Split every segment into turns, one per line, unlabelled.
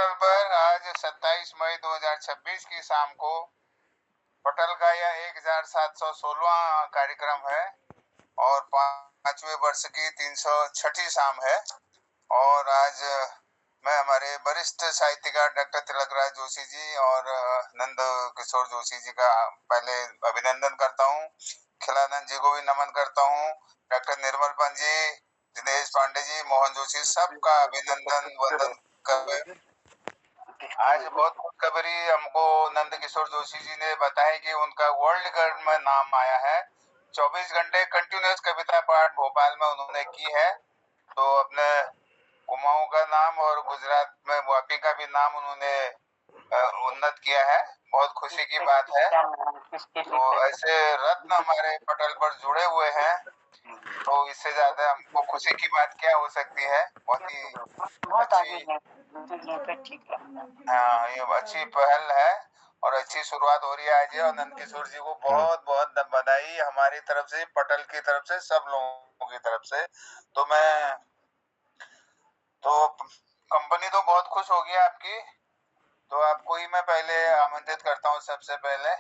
पटल पर आज 27 मई 2026 की शाम को पटल का यह 1716वां कार्यक्रम है और 5वें वर्ष की 306वीं शाम है। और आज मैं हमारे वरिष्ठ साहित्यकार डॉक्टर तिलकराज जोशी जी और नंद किशोर जोशी जी का पहले अभिनंदन करता हूँ। खिलानंद जी को भी नमन करता हूँ। डॉक्टर निर्मल पंत जी, दिनेश पांडे जी, मोहन जोशी, सबका अभिनंदन वंदन कर। आज बहुत खुशखबरी हमको नंद किशोर जोशी जी ने बताया कि उनका वर्ल्ड रिकॉर्ड में नाम आया है। 24 घंटे कंटिन्यूअस कविता पाठ भोपाल में उन्होंने की है। तो अपने कुमाऊं का नाम और गुजरात में वापी का भी नाम उन्होंने उन्नत किया है। बहुत खुशी की बात है। तो ऐसे रत्न हमारे पटल पर जुड़े हुए हैं, तो इससे ज्यादा हमको खुशी की बात क्या हो सकती है। बहुत ही अच्छी पहल है और अच्छी शुरुआत हो रही है आज। और नंद किशोर जी को बहुत बहुत बधाई हमारी तरफ से, पटल की तरफ से, सब लोगों की तरफ से। तो कंपनी तो बहुत खुश होगी आपकी। तो आपको ही मैं पहले आमंत्रित करता हूँ। सबसे पहले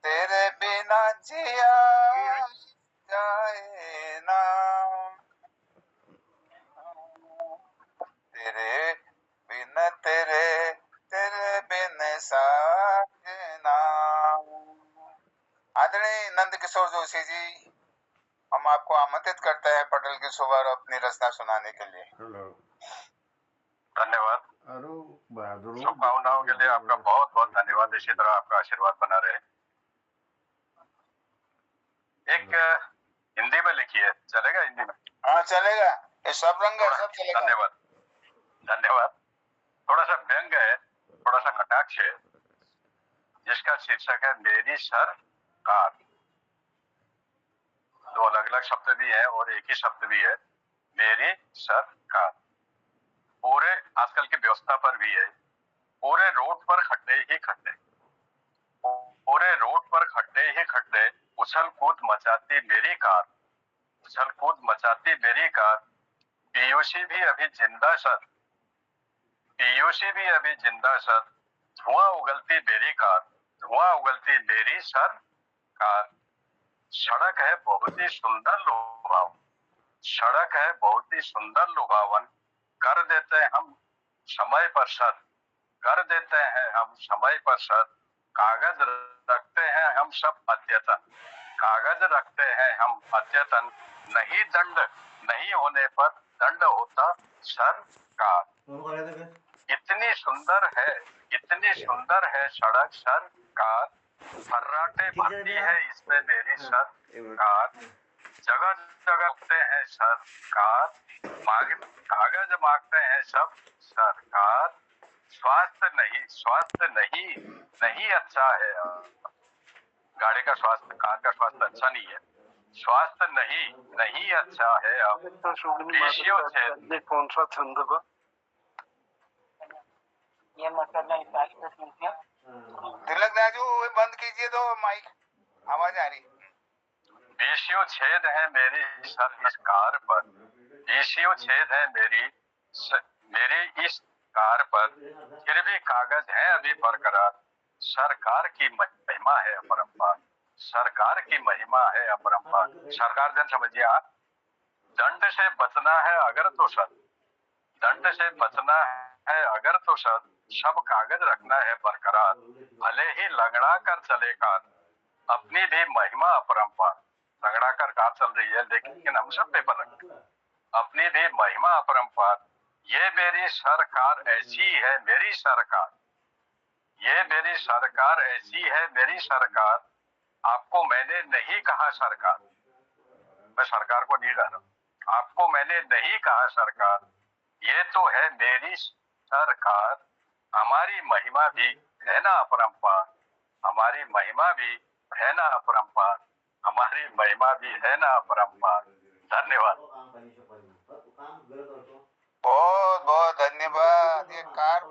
तेरे बिना जिया जाए ना, तेरे बिन साजना। आदरणीय नंद किशोर जोशी जी, हम आपको आमंत्रित करते हैं पटल की सुबह अपनी रचना सुनाने के लिए।
धन्यवाद। शुभकामनाओं के लिए आपका बहुत बहुत धन्यवाद। इसी तरह आपका आशीर्वाद बना रहे। एक हिंदी में लिखी है, चलेगा? हिंदी में?
हाँ चलेगा, ये सब रंग है, सब चलेगा।
धन्यवाद धन्यवाद। थोड़ा सा व्यंग है, थोड़ा सा कटाक्ष है, जिसका शीर्षक है मेरी सरकार। दो अलग अलग शब्द भी है और एक ही शब्द भी है, मेरी सरकार। पूरे आजकल की व्यवस्था पर भी है। पूरे रोड पर खड्डे ही खड्डे, पूरे रोड पर खड्डे ही खड्डे। उछल कूद मचाती मेरी कार, उछल कूद मचाती मेरी कार। पीयूसी भी अभी जिंदा सर, पीयूसी भी अभी जिंदा सर। धुआं उगलती मेरी कार, धुआं उगलती मेरी सरकार। सड़क है बहुत ही सुंदर लुभावन, सड़क है बहुत ही सुंदर लुभावन। कर देते हम समय पर सर, कर देते हैं हम समय पर सर। कागज रखते हैं हम सब अद्यतन, कागज रखते हैं हम अद्यतन। नहीं दंड, नहीं होने पर दंड होता सरकार। इतनी सुंदर है, इतनी सुंदर है सड़क सरकार। फर्राटे भरती है इसमें मेरी सरकार। जगह जगह उठते हैं सरकार, कागज मांगते हैं सब सरकार। स्वास्थ्य नहीं, स्वास्थ्य नहीं, नहीं अच्छा है। गाड़ी का स्वास्थ्य, कार का स्वास्थ्य अच्छा नहीं है। स्वास्थ्य नहीं, नहीं अच्छा है। अब
कौन सा छंद का
ये मतलब तिलक राजू बंद कीजिए तो माइक, आवाज आ रही।
बीसियों छेद है मेरी सर इस कार पर, बीसियों छेद है मेरी इस कार पर। फिर भी कागज है अभी बरकरार। सरकार की महिमा है अपरंपार, सरकार की महिमा है अपरंपार। सरकार जन समझिए, दंड से बचना है अगर तो सर, दंड से बचना है अगर तो सर। सब कागज रखना है बरकरार, भले ही लंगड़ा कर चले कार। अपनी भी महिमा अपरंपार। लंगड़ा कर कार चल रही है लेकिन हम सब पेपर रखते हैं। अपनी भी महिमा अपरंपार। ये मेरी सरकार ऐसी है मेरी सरकार, ये मेरी सरकार ऐसी है मेरी सरकार। आपको मैंने नहीं कहा सरकार, मैं सरकार को नहीं कह रहा, आपको मैंने नहीं कहा सरकार। ये तो है मेरी सरकार। हमारी महिमा भी है ना अपरंपार, हमारी महिमा भी है ना अपरंपार, हमारी महिमा भी है ना अपरंपार। धन्यवाद।
बहुत बहुत धन्यवाद। ये कार,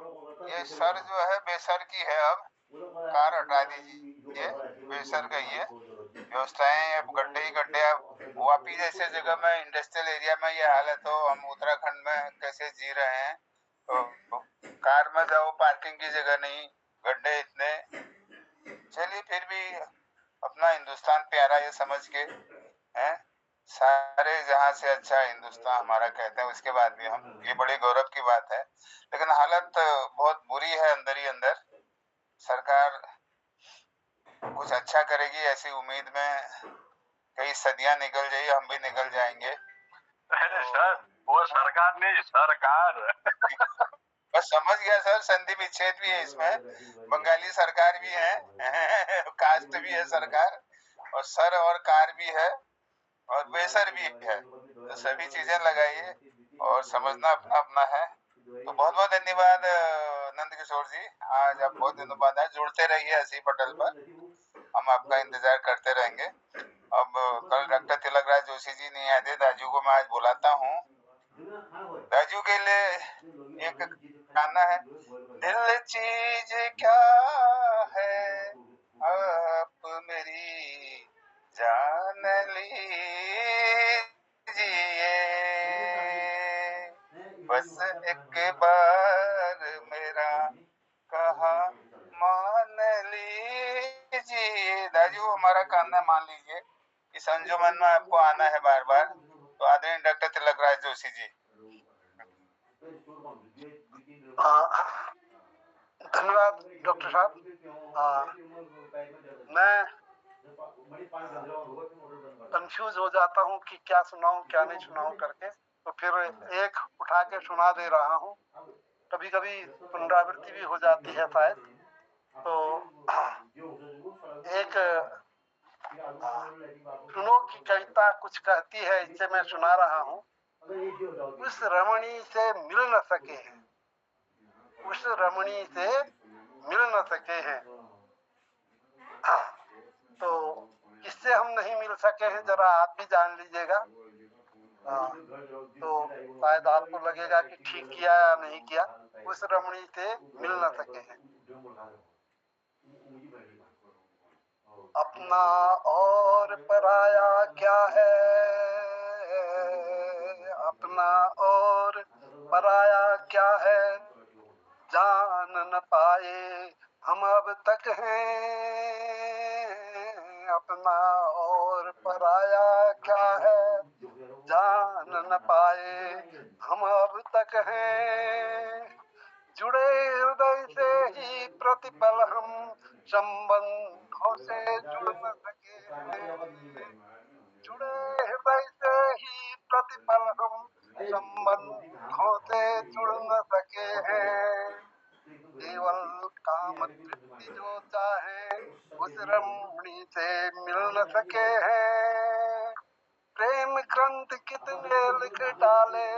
ये सर जो है बेसर की है, अब कार हटा दीजिए, बेसर का ही है। व्यवस्थाएं अब गड्ढे ही गड्ढे। अब वापी जैसे जगह में, इंडस्ट्रियल एरिया में ये हाल है, तो हम उत्तराखंड में कैसे जी रहे हैं। तो कार में जाओ, पार्किंग की जगह नहीं, गड्ढे इतने। चलिए फिर भी अपना हिंदुस्तान प्यारा ये समझ के, हैं, सारे जहां से अच्छा हिंदुस्तान हमारा कहते हैं, उसके बाद भी हम, ये बड़े गौरव की बात है। लेकिन हालत बहुत बुरी है अंदर ही अंदर। सरकार कुछ अच्छा करेगी ऐसी उम्मीद में कई सदियां निकल जाएगी, हम भी निकल जाएंगे।
अरे सर, वो सरकार नहीं, सरकार।
बस समझ गया सर, संधि विच्छेद भी है इसमें, बंगाली सरकार भी है, कास्ट भी है सरकार, और सर और कार भी है, और बेसर भी है। तो सभी चीजें लगाइए और समझना अपना अपना है। तो बहुत बहुत धन्यवाद नंद किशोर जी, आज आप बहुत दिनों बाद आए। जुड़ते रहिए ऐसे ही पटल पर, हम आपका इंतजार करते रहेंगे। अब कल डॉक्टर तिलक राज जोशी जी नहीं आए थे, दाजू को मैं आज बुलाता हूँ। दाजू के लिए एक गाना है, दिल चीज क्या है आप मेरी जान लीजिए, बस एक बार मेरा कहा मान लीजिए। दाजू हमारा कहना मान लीजिए, इस अंजुमन में आपको आना है बार बार। तो आदरणीय डॉक्टर तिलक राज जोशी जी।
धन्यवाद डॉक्टर साहब। मैं कंफ्यूज हो जाता हूँ कि क्या सुनाऊं क्या नहीं सुनाऊं करके, तो फिर एक उठा के सुना दे रहा हूँ। कभी कभी पुनरावृत्ति भी हो जाती है शायद। तो एक सुनो की कविता कुछ कहती है, इससे मैं सुना रहा हूँ। उस रमणी से मिल न सके हैं, उस रमणी से मिल न सके हैं। तो किससे हम नहीं मिल सके हैं, जरा आप भी जान लीजिएगा। तो शायद आपको लगेगा कि ठीक किया या नहीं किया। उस रमणी से मिल न सके हैं। अपना और पराया क्या है, अपना और पराया क्या है, जान न पाए हम अब तक हैं। अपना और पराया क्या है, जान न पाए हम अब तक हैं। जुड़े हृदय से ही प्रतिपल हम संबंधों से जुड़ न सके हैं। जुड़े हृदय से ही प्रतिपल हम संबंधों से जुड़ न सके हैं। केवल काम तृप्ति जो चाहे उस रमणी से मिल न सके हैं। प्रेम ग्रंथ कितने लिख डाले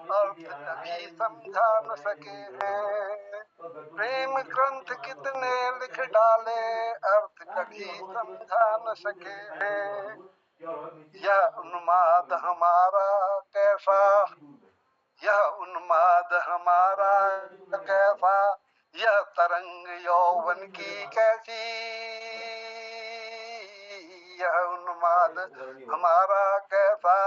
अर्थ कभी समझा न सके हैं। प्रेम ग्रंथ कितने लिख डाले अर्थ कभी समझा न सके हैं। यह उन्माद हमारा कैसा, यह उन्माद हमारा कैसा, यह तरंग यौवन की कैसी। यह उन्माद हमारा कैसा,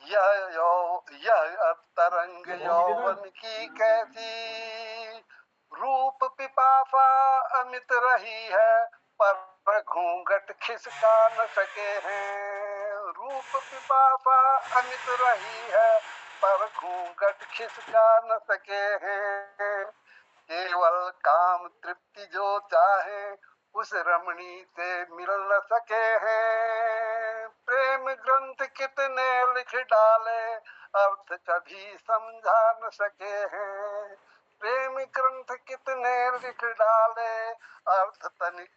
यह तरंग यौवन की कैसी। रूप पिपासा अमित रही है, पर घूंघट खिसका न सके हैं। रूप पिपासा अमित रही है, पर घूंघट खिसका न सके हैं। केवल काम तृप्ति जो चाहे उस रमणी से मिल न सके हैं। प्रेम ग्रंथ कितने लिख डाले अर्थ कभी समझा न सके हैं। प्रेम ग्रंथ कितने लिख डाले अर्थ तनिक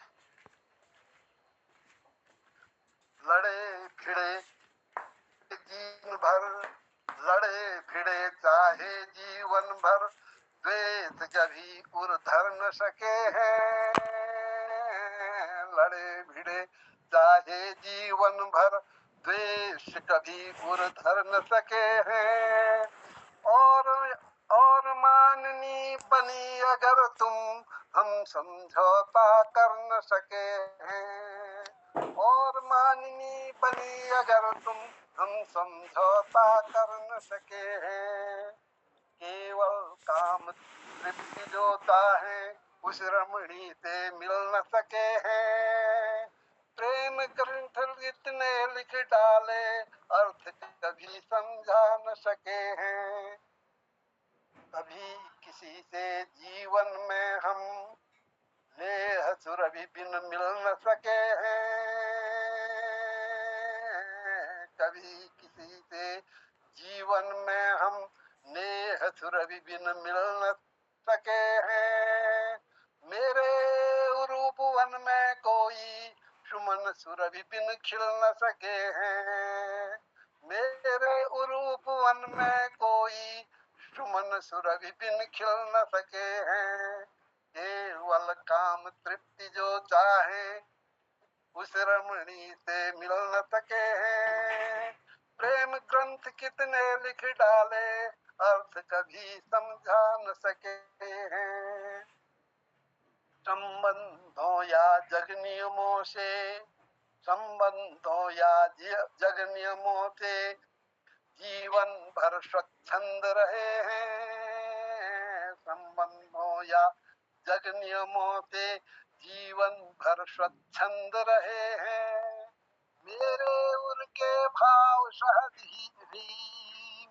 लड़े भिड़े जीवन भर, लड़े भिड़े चाहे जीवन भर, द्वेष कभी उर धर न सके हैं। लड़े भिड़े चाहे जीवन भर, द्वेष कभी उर धर न सके हैं। और माननी बनी अगर तुम, हम समझौता कर न सके हैं। और माननी बनी अगर तुम, हम समझौता कर न सके हैं। केवल काम तृप्ति जो चाहे उस रमणी से मिल न सके हैं। प्रेम ग्रंथ इतने लिख डाले अर्थ कभी समझा न सके हैं। कभी किसी से जीवन में हम नेह सुरभि बिन मिल न सके हैं। कभी किसी से जीवन में हम नेह सुरभि बिन मिल न सके हैं। मेरे रूप वन में कोई सुमन सुरभि बिन खिल न सके हैं। मेरे उरूप वन में कोई सुमन सुरभि बिन खिल न सके हैं। केवल काम तृप्ति जो चाहे उस रमणी से मिल न सके हैं। प्रेम ग्रंथ कितने लिख डाले अर्थ कभी समझा न सके हैं। संबंधों या जग नियमों से संबंधों या जग नियमों से जीवन भर स्वच्छंद रहे हैं। संबंधों या जग नियमों से जीवन भर स्वच्छंद रहे हैं। मेरे उनके भाव सहज ही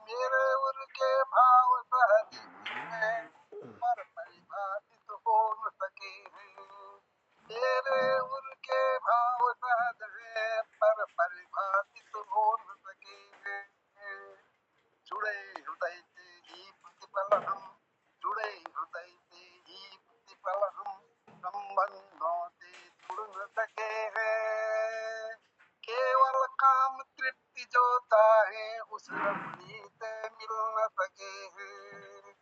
मेरे उनके भाव सहज में पर परिभाषित हो न सके हैं। मेरे उनके भाव सहज हैं पर परिभाषित हो न सके हैं। जुड़े हृदय से ही प्रतिपल हम जुड़े हृदय से ही प्रतिपल हम संबंधों से जुड़ न सके हैं। केवल काम तृप्ति जो चाहे उस रमणी से मिल न सके हैं।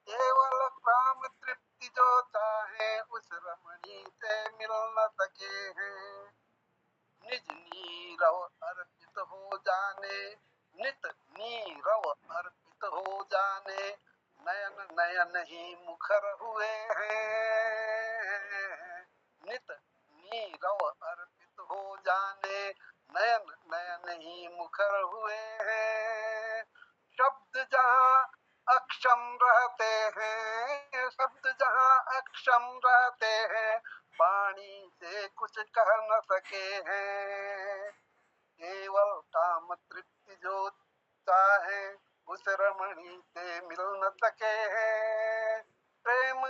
केवल काम तृप्ति जो चाहे उस रमणी से मिल न सके हैं। निज नीरव अर्पित हो जाने नित नीरव अर्पित हो जाने नयन नयन ही मुखर हुए हैं। नित नीरव अर्पित हो जाने नयन नयन ही मुखर हुए हैं। शब्द जहाँ अक्षम रहते हैं शब्द जहाँ अक्षम रहते हैं वाणी से कुछ कह न सके हैं। केवल काम तृप्ति जो चाहे उस रमणी से मिल न सके हैं। प्रेम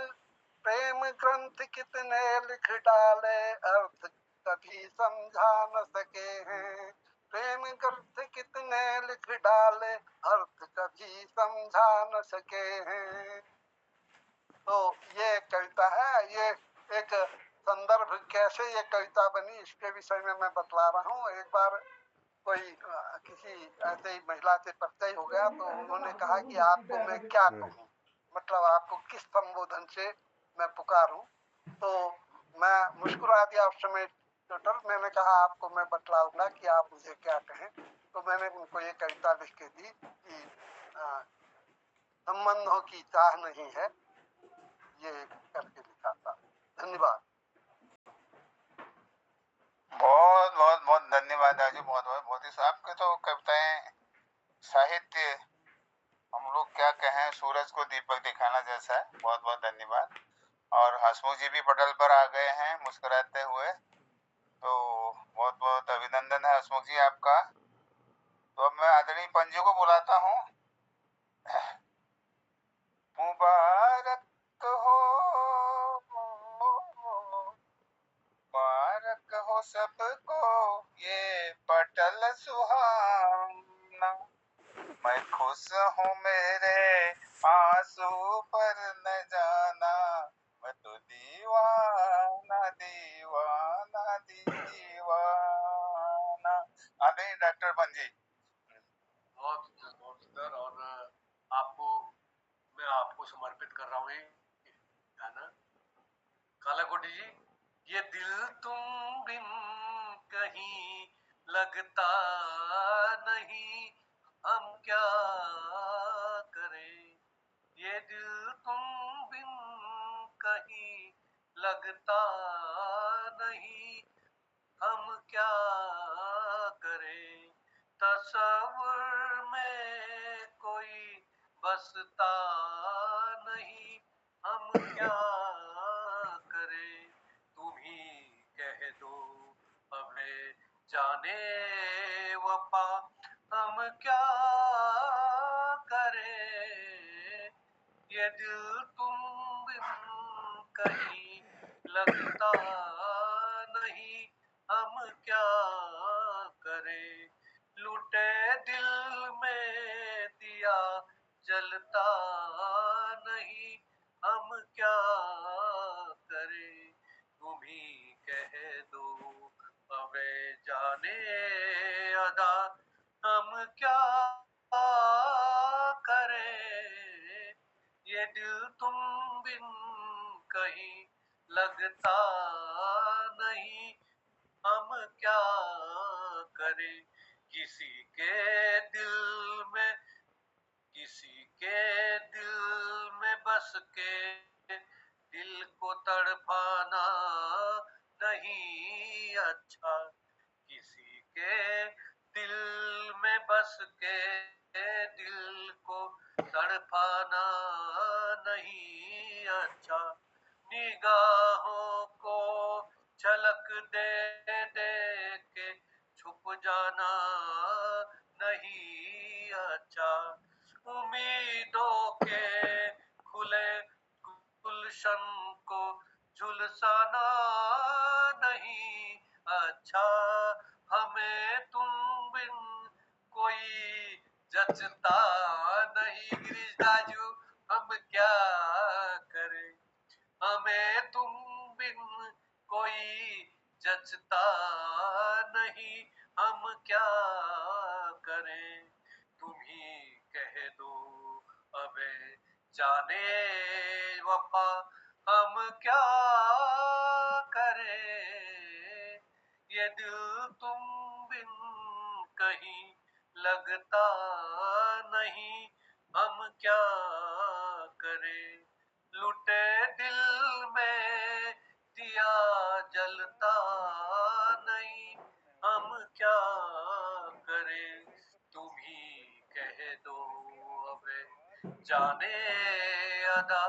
प्रेम ग्रंथ कितने लिख डाले अर्थ कभी समझा न सके हैं। प्रेम ग्रंथ कितने लिख डाले अर्थ कभी समझा न सके हैं। तो ये कविता है। ये एक संदर्भ कैसे ये कविता बनी इसके विषय में मैं बतला रहा हूँ। एक बार कोई किसी ऐसे ही महिला से परिचय हो गया तो उन्होंने कहा कि आपको मैं क्या कहूँ, मतलब आपको किस संबोधन से मैं पुकारूं। तो मैं मुस्कुरा दिया उस समय टोटल। मैंने कहा आपको मैं बतलाऊंगा कि आप मुझे क्या कहें। तो मैंने उनको ये कविता लिख के दी कि संबंधों की चाह नहीं है, ये करके लिखा था। धन्यवाद।
बहुत बहुत बहुत धन्यवाद दाजू। बहुत बहुत बहुत ही आपके तो कविताएं साहित्य हम लोग क्या कहें सूरज को दीपक दिखाना जैसा है। बहुत बहुत धन्यवाद। और हसमुख जी भी पटल पर आ गए हैं मुस्कुराते हुए, तो बहुत बहुत अभिनंदन है हसमुख जी आपका। तो अब मैं आदरणीय पंजू को बुलाता हूँ। मुबारक हो मुबारक हो सबको ये पटल सुहाना। मैं खुश हूँ मेरे आंसू पर न जाना। मैं तो दीवाना दीवाना दीवाना। आदरणीय डॉक्टर पंजी।
बहुत सुंदर। और आपको समर्पित कर रहा हूँ ये गाना। कालाकोटी जी, ये दिल तुम बिन कहीं लगता नहीं, हम क्या करें। ये दिल तुम बिन कहीं लगता नहीं, हम क्या करें। तस्वुर में कोई बसता नहीं, हम क्या करें, तुम ही कह दो हमें जाने वफा, हम क्या करें, ये दिल तुम बिन कहीं लगता नहीं, हम क्या करें, लुटे दिल में दिया जलता नहीं, हम क्या करें, तुम ही कह दो हमें जाने अदा, हम क्या करें, ये दिल तुम बिन कहीं लगता नहीं, हम क्या करें, किसी के दिल में, किसी के दिल में बस के दिल को तड़पाना नहीं अच्छा, किसी के दिल में बस के दिल को तड़पाना नहीं अच्छा, निगाहों को झलक दे दे के छुप जाना नहीं अच्छा, उम्मीदों के खुले गुलशन को झुलसाना नहीं अच्छा, हमें तुम बिन कोई जचता नहीं, गिरीश दाजू हम क्या करें, हमें तुम बिन कोई जचता नहीं, हम क्या करें, तुम ही कह दो हमें जाने वफा, हम क्या करें, ये दिल तुम बिन कहीं लगता नहीं, हम क्या करें, लुटे दिल में दिया जलता नहीं, हम क्या करें, तुम ही कह दो हमें जाने अदा,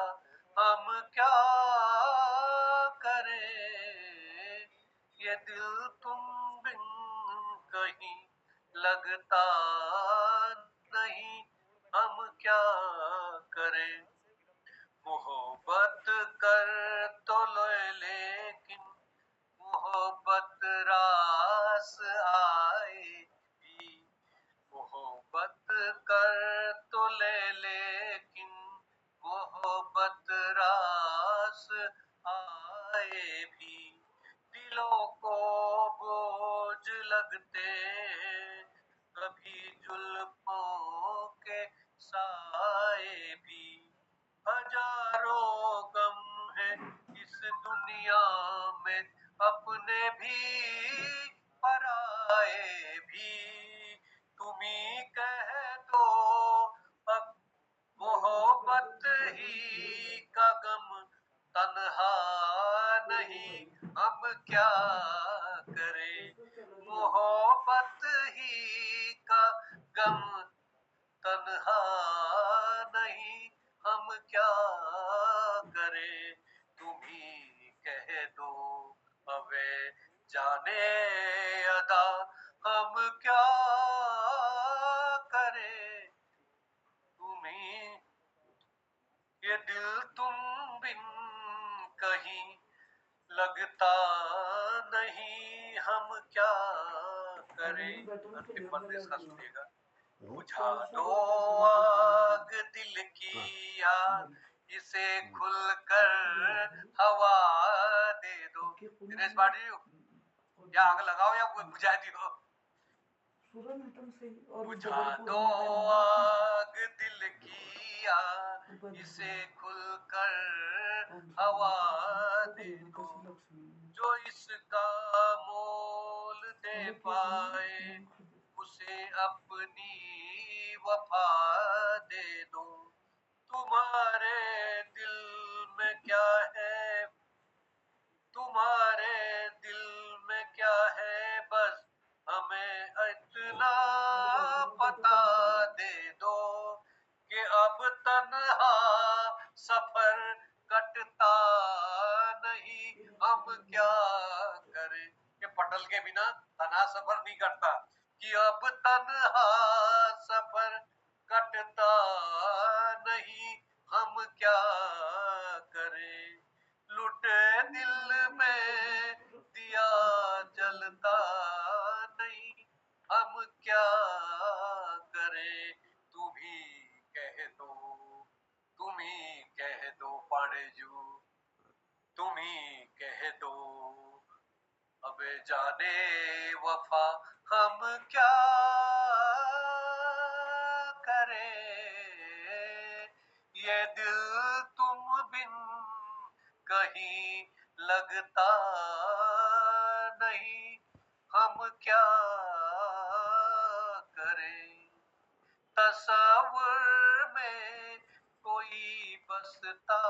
हम क्या करें, ये दिल तुम बिन कहीं लगता नहीं, हम क्या करें, मोहब्बत कर तो लो लेकिन मोहब्बत रास आएगी, मोहब्बत कर तो ले लेकिन मोहब्बत रास आए भी, दिलों को बोझ लगते कभी जुल्फों के साए भी, हजारों गम है इस दुनिया में, अपने भी पराए भी, तुम्ही कह दो अब मोहब्बत ही का गम तन्हा नहीं, हम क्या करें, मोहब्बत ही का गम तन्हा नहीं, हम क्या करें, तुम ही कह दो हमें जाने अदा, हम क्या करें, तुम ही, ये दिल तुम बिन कहीं लगता नहीं, हम क्या करें, अंतिम बंद इसका सुनिएगा, बुझा दो आग दिल की आग, इसे खुलकर हवा दे दो, दिनेश पाटिल या आग लगाओ या बुझा दियो, बुझा दो आग दिल की आग, इसे खुलकर हवा दे दो, जो इसका मोल दे पाए उसे अपनी वफा दे दो, तुम्हारे दिल में क्या है, तुम्हारे दिल में क्या है, बस हमें इतना पता दे दो कि अब तन्हा सफर कटता नहीं, हम क्या करें। ये पटल के बिना तन्हा सफर नहीं कटता, कि अब तन्हा सफर कटता नहीं, हम क्या करें। लुटे दिल में दिया जलता नहीं, हम क्या करें। तू भी कह दो, तुम ही कह दो पांडेजू, तुम ही कह दो। अब जाने वफा हम क्या करें। ये दिल तुम बिन कहीं लगता नहीं, हम क्या करें। तस्वीर में कोई बसता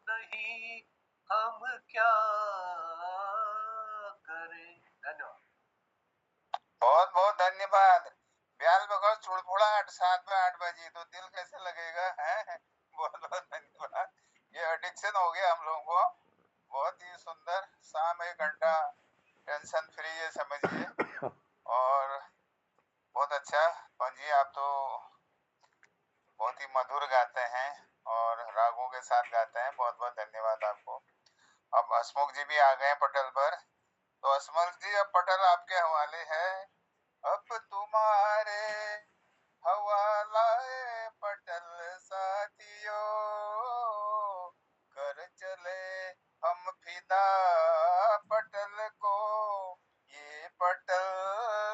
नहीं, हम क्या करें। धन्यवाद।
बहुत बहुत धन्यवाद। ब्याल बगौर चुड़पुड़ाहट 7 में 8 बजे तो दिल कैसे लगेगा है। बहुत बहुत धन्यवाद। ये एडिक्शन हो गया हम लोगों को। बहुत ही सुंदर, शाम 1 घंटा टेंशन फ्री है समझिए। और बहुत अच्छा पंजी, आप तो बहुत ही मधुर गाते हैं और रागों के साथ गाते हैं। बहुत बहुत धन्यवाद आपको। अब हसमुख जी भी आ गए पटल पर, तो हसमुख जी अब पटल आपके हवाले है। अब तुम्हारे हवालाए पटल साथियों, कर चले हम फिदा पटल को, ये पटल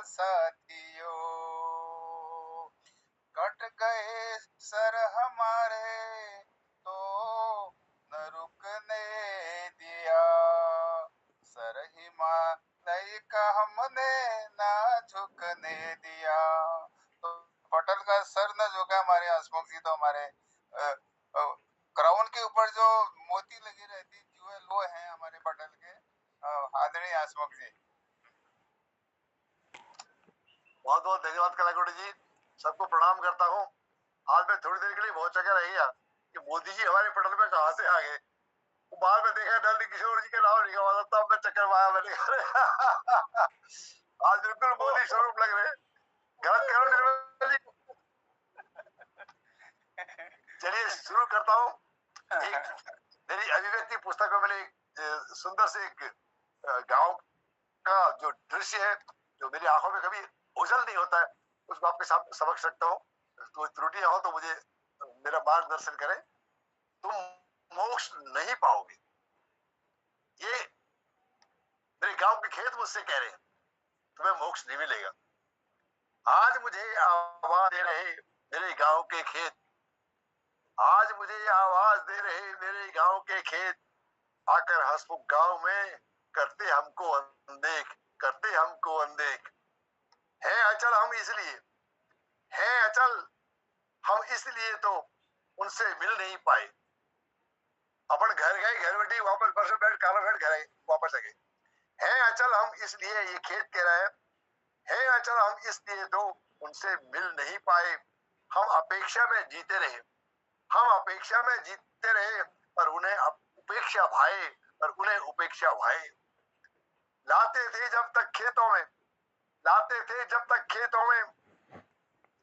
साथियों। कट गए सर हमारे तो न रुकने दिया, सर हिमालय का हमने ना झुकने दिया। तो पटल का सर न झुका हमारे हसमुख जी, तो हमारे क्राउन के ऊपर जो मोती लगी रहती ज्वेल वो है हमारे पटल के आदरणीय हसमुख जी।
बहुत बहुत धन्यवाद कलागुड़ी जी, सबको प्रणाम करता हूँ। आज मैं थोड़ी देर के लिए बहुत चक्कर रह गया कि मोदी जी हमारे पटल में कहाँ से आ गए। बाद में देखा नंद किशोर जी का नाम लिखा हुआ था, तब मैं चक्कर आया। मैंने आज बिल्कुल मोदी स्वरूप लग रहे। गलत करो निर्मल जी। चलिए शुरू करता हूँ। मेरी अभिव्यक्ति पुस्तक में मैंने एक सुंदर से एक गांव का जो दृश्य है, जो मेरी आंखों में कभी ओझल नहीं होता है, उसको आपके समझ सकता हूँ। तो त्रुटियां हो तो मुझे मेरा मार्गदर्शन करें। तुम मोक्ष नहीं पाओगे, ये मेरे गांव के खेत मुझसे कह रहे हैं। तुम्हें मोक्ष नहीं मिलेगा। आज मुझे आवाज दे रहे मेरे गांव के खेत, आज मुझे आवाज दे रहे मेरे गांव के खेत, आकर हसमुख गांव में करते हमको अनदेख, करते हमको अनदेख। है अचल हम इसलिए, है अचल हम इसलिए तो उनसे मिल नहीं पाए। अपन घर गए, घर बैठी वापस बस में बैठ काला बैठ घर वापस आ गए। है अचल हम इसलिए, ये खेत कह रहा है अचल हम इसलिए तो उनसे मिल नहीं पाए। हम अपेक्षा में जीते रहे, हम अपेक्षा में जीते रहे, और उन्हें उपेक्षा भाए, और उन्हें उपेक्षा भाए। लाते थे जब तक खेतों में, लाते थे जब तक खेतों में,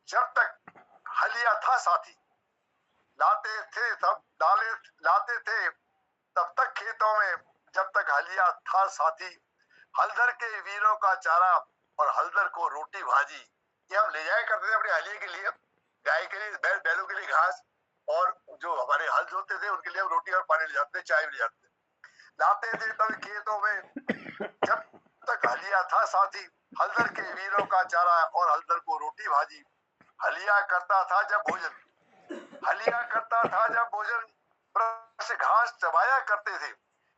जब तक हलिया था साथी। लाते थे तब लाते थे तब तक खेतों में, जब तक हलिया था साथी। हलदर के वीरों का चारा और हलदर को रोटी भाजी, ये हम ले जाया करते थे अपने हलिये के लिए, गाय के लिए, बैलों के लिए घास, और जो हमारे हल जोते थे उनके लिए हम रोटी और पानी ले जाते थे, चाय ले जाते थे। लाते थे तब खेतों में, जब तक हलिया था साथी। हलदर के वीरों का चारा और हलदर को रोटी भाजी। हलिया करता था जब भोजन, हलिया करता था जब भोजन, वृक्ष घास चबाया करते थे।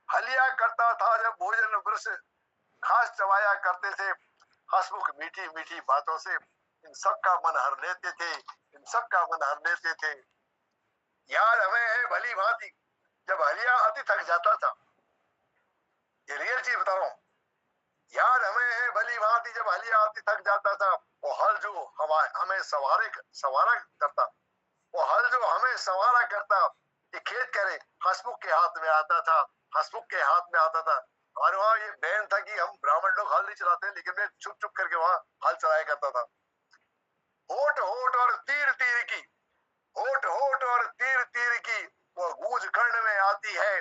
हलिया करता था जब भोजन, वृक्ष घास चबाया करते थे। हसमुख मीठी मीठी बातों से इन सब का मन हर लेते थे, इन सब का मन हर लेते थे। याद हमें है भली भांति जब हलिया अति थक जाता था। ये रियल चीज बता रहा हूं। याद हमें है भली भांति जब हलिया अति थक जाता था, वो हल जो हमें सवारा करता, वो हल जो हमें सवारा करता, ये खेत करे हंसमुख के हाथ में आता था, हंसमुख के हाथ में आता था। और वहाँ ये बैन था कि हम ब्राह्मण लोग हल नहीं चलाते, लेकिन मैं छुप छुप करके वहाँ हल चलाया करता था। होठ होठ और तीर तीर की, होठ होठ और तीर तीर की वो गूंज कर्ण में आती है,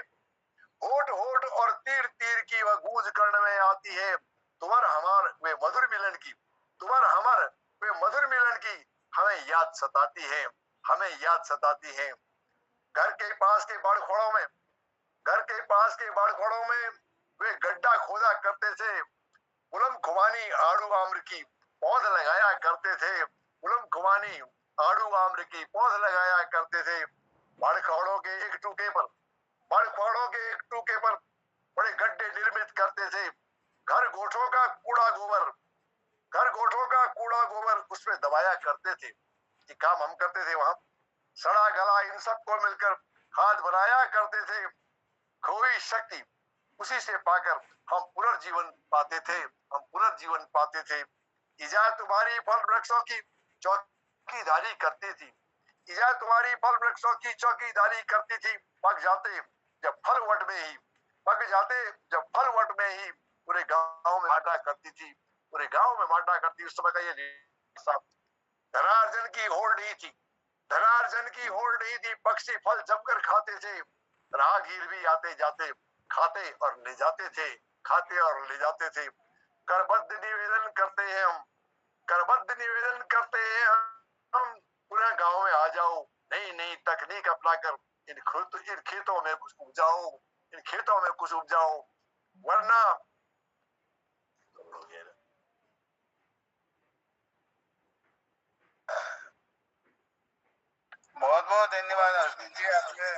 होठ होठ और तीर तीर की वह गूंज कर्ण में आती है। तुम्हारा हमार वे मधुर मिलन की, तुम्हारा हमार वे मधुर मिलन की हमें याद सताती है, हमें याद सताती है। घर के पास के बाड़खोड़ों में, घर के पास के बाड़खोड़ों में वे गड्ढा खोदा करते थे, उलम खुबानी आड़ू आम्र की पौध लगाया करते थे, उलम खुबानी आड़ू आम्र की पौध लगाया करते थे। बाड़खोड़ों के एक टूके पर, बाड़खोड़ों के एक टूके पर बड़े गड्ढे निर्मित करते थे। घर गोठों का कूड़ा गोबर, घर गोठों का कूड़ा गोबर उसमें दबाया करते थे। ये काम हम करते थे वहां। सड़ा गला इन सबको मिलकर खाद बनाया करते थे। खोई शक्ति उसी से पाकर हम पुनर्जीवन पाते थे, हम पुनर्जीवन पाते थे। इजा तुम्हारी फल वृक्षों की चौकीदारी करती थी, इजा तुम्हारी फल वृक्षों की चौकीदारी करती थी। पक जाते जब फल वट में ही, पक जाते जब फल वट में ही पूरे गांव में बांटा करती थी, पूरे गांव में बांटा करती। उस समय का ये धनार्जन की होड़ नहीं थी, धनार्जन की होड़ नहीं थी। पक्षी फल जमकर खाते थे, राहगीर भी आते जाते खाते और ले जाते थे, खाते और ले जाते थे। करबद्ध निवेदन करते हैं हम, करबद्ध निवेदन करते हैं हम, पूरे गांव में आ जाओ, नई नई तकनीक अपनाकर इन खेतों में कुछ उपजाओ, इन खेतों में कुछ उपजाओ, वरना
बहुत बहुत धन्यवाद अर्जुन जी, आपने।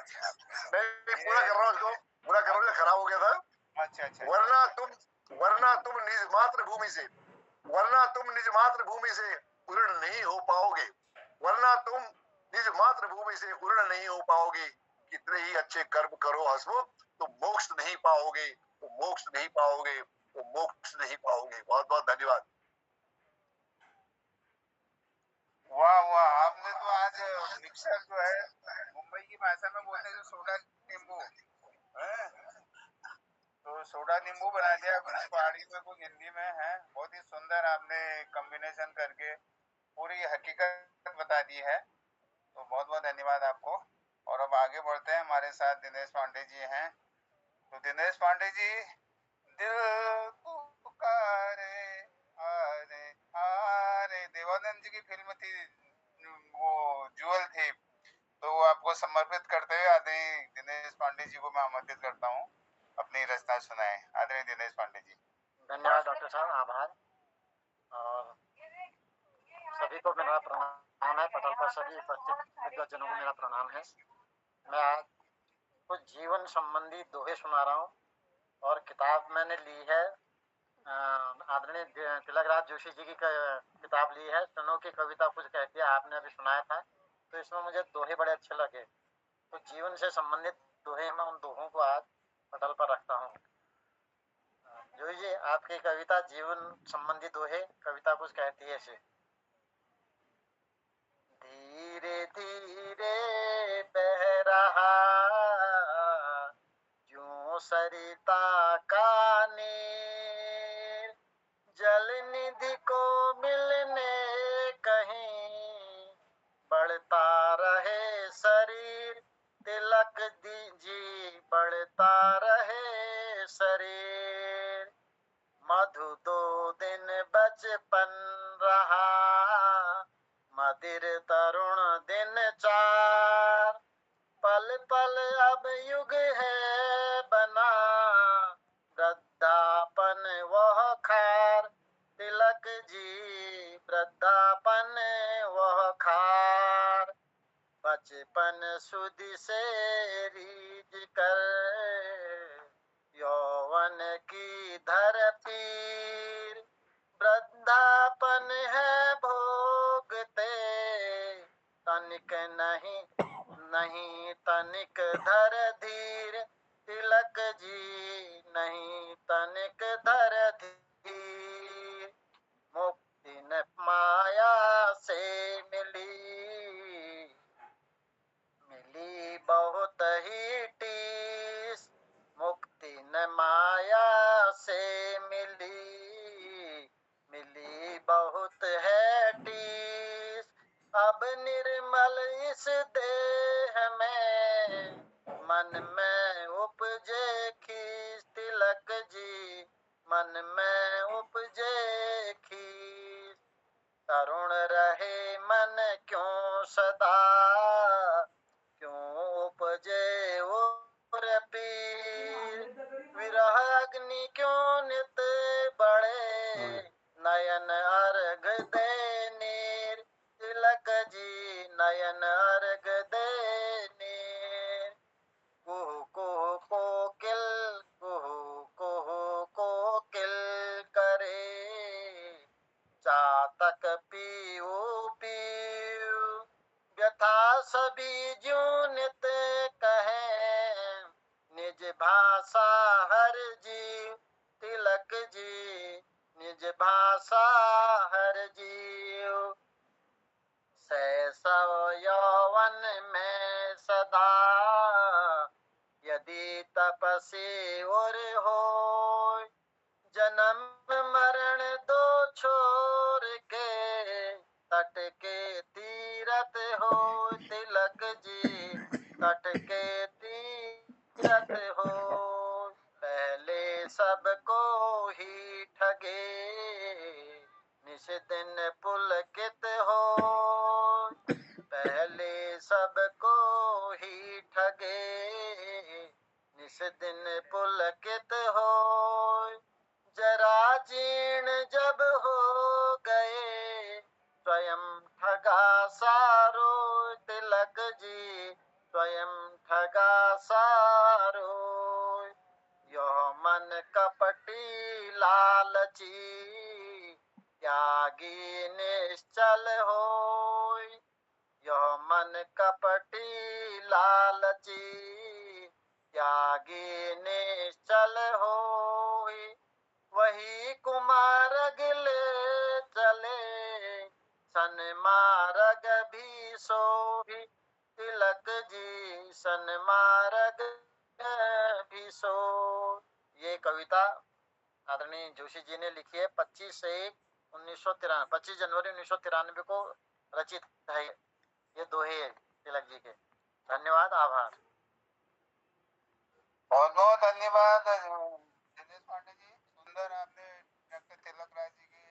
मैं पूरा कर रहा हूँ इसको, पूरा कर रहा हूँ, खराब हो गया था।
अच्छा।
वरना तुम निज मातृभूमि से, वरना तुम निज मातृभूमि से उर्ण नहीं हो पाओगे, वरना तुम निज मातृभूमि से उर्ण नहीं हो पाओगे। कितने ही अच्छे कर्म करो हंसमुख, तुम मोक्ष नहीं पाओगे, तुम मोक्ष नहीं पाओगे, तुम मोक्ष नहीं पाओगे। बहुत बहुत धन्यवाद।
वाह वाह, आपने तो आज मिक्सर जो है मुंबई की भाषा में बोलते हैं जो सोडा नींबू है, तो सोडा नींबू बना दिया कुछ पहाड़ी में कुछ हिंदी में है। बहुत ही सुंदर आपने कॉम्बिनेशन करके पूरी हकीकत बता दी है, तो बहुत बहुत धन्यवाद आपको। और अब आगे बढ़ते हैं, हमारे साथ दिनेश पांडे जी हैं। तो दिनेश पांडे जी, दिल पुकारे आरे आरे, देवानंद जी की फिल्म थी, वो ज्वेल थी, तो वो आपको समर्पित करते हुए आदरणीय दिनेश पांडे जी को मैं आमंत्रित करता हूँ अपनी रचना सुनाए। आदरणीय दिनेश पांडे जी।
धन्यवाद डॉक्टर साहब, आभार। और सभी को मेरा प्रणाम है, पटल पर सभी उपस्थित विद्वजनों को मेरा प्रणाम है। मैं आज कुछ जीवन संबंधी दोहे सुना रहा हूँ और किताब मैंने ली है आदरणीय तिलकराज जोशी जी की किताब ली है, सुनो की कविता कुछ कहती है, आपने अभी सुनाया था, तो इसमें मुझे दोहे बड़े अच्छे लगे। तो जीवन से संबंधित दोहे, मैं उन दोहों को आज पटल पर रखता हूँ। जोशी जी, आपकी कविता जीवन संबंधी दोहे, कविता कुछ कहती है ऐसे। धीरे धीरे बह रहा यूं सरिता का नीर, जल निधि को मिलने कहीं बढ़ता रहे शरीर, तिलक दीजी बढ़ता रहे शरीर। मधु दो दिन बचपन रहा, मदिर तरुण दिन चार, पल पल अब युग है बना, वृद्धापन वह खार, तिलक जी वृद्धापन वह खार। बचपन सुधि से रीझ कर यौवन की धर पीर, वृद्धापन है भोगते तनिक नहीं तनिक धर धीर, तिलक जी नहीं तनिक धर धीर। मुक्ति न माया से मिली, मन में उपजे खीस तिलक जी, मन में उपजे खीस। तरुण रहे मन क्यों सदा, क्यों उपजे उर पीर। विरह अग्नि क्यों नित बढ़े, नयन अर्घ दे नीर। तिलक जी नयन अर्घ दे नीर। कुहू कुहू कोकिल, कुहू कुहू कोकिल करे, चातक पीऊ पीऊ। व्यथा सभी ज्यों नित कहे, निज भाषा हर जी। तिलक जी निज भाषा हर जीव। शैशव यौवन में सदा, यदि तपसी उर होय। जन्म मरण दो छोर के, तट के तीरथ हो। तिलक जी तट के तीरथ हो। पहले सबको ही ठगे, निस दिन पुलकित हो। पहले सबको ही ठगे, निस दिन पुलकित हो। जरा जीर्ण जब हो गए, स्वयं ठगा सारो। तिलक जी स्वयं ठगा सारो। यह मन कपटी लालची, त्यागी निश्चल होय। यह मन कपटी लालची, त्यागी निश्चल होय। वही कुमारग ले चले, सन्मार्ग भी सोही। तिलक जी सन्मार्ग भी सो। ये कविता आदरणीय जोशी जी ने लिखी है 25 जनवरी 1993 को रचित है। ये दोहे तिलक जी के। धन्यवाद, आभार।
बहुत बहुत धन्यवाद दिनेश पांडे जी। सुंदर आपने डॉक्टर तिलक राज जी की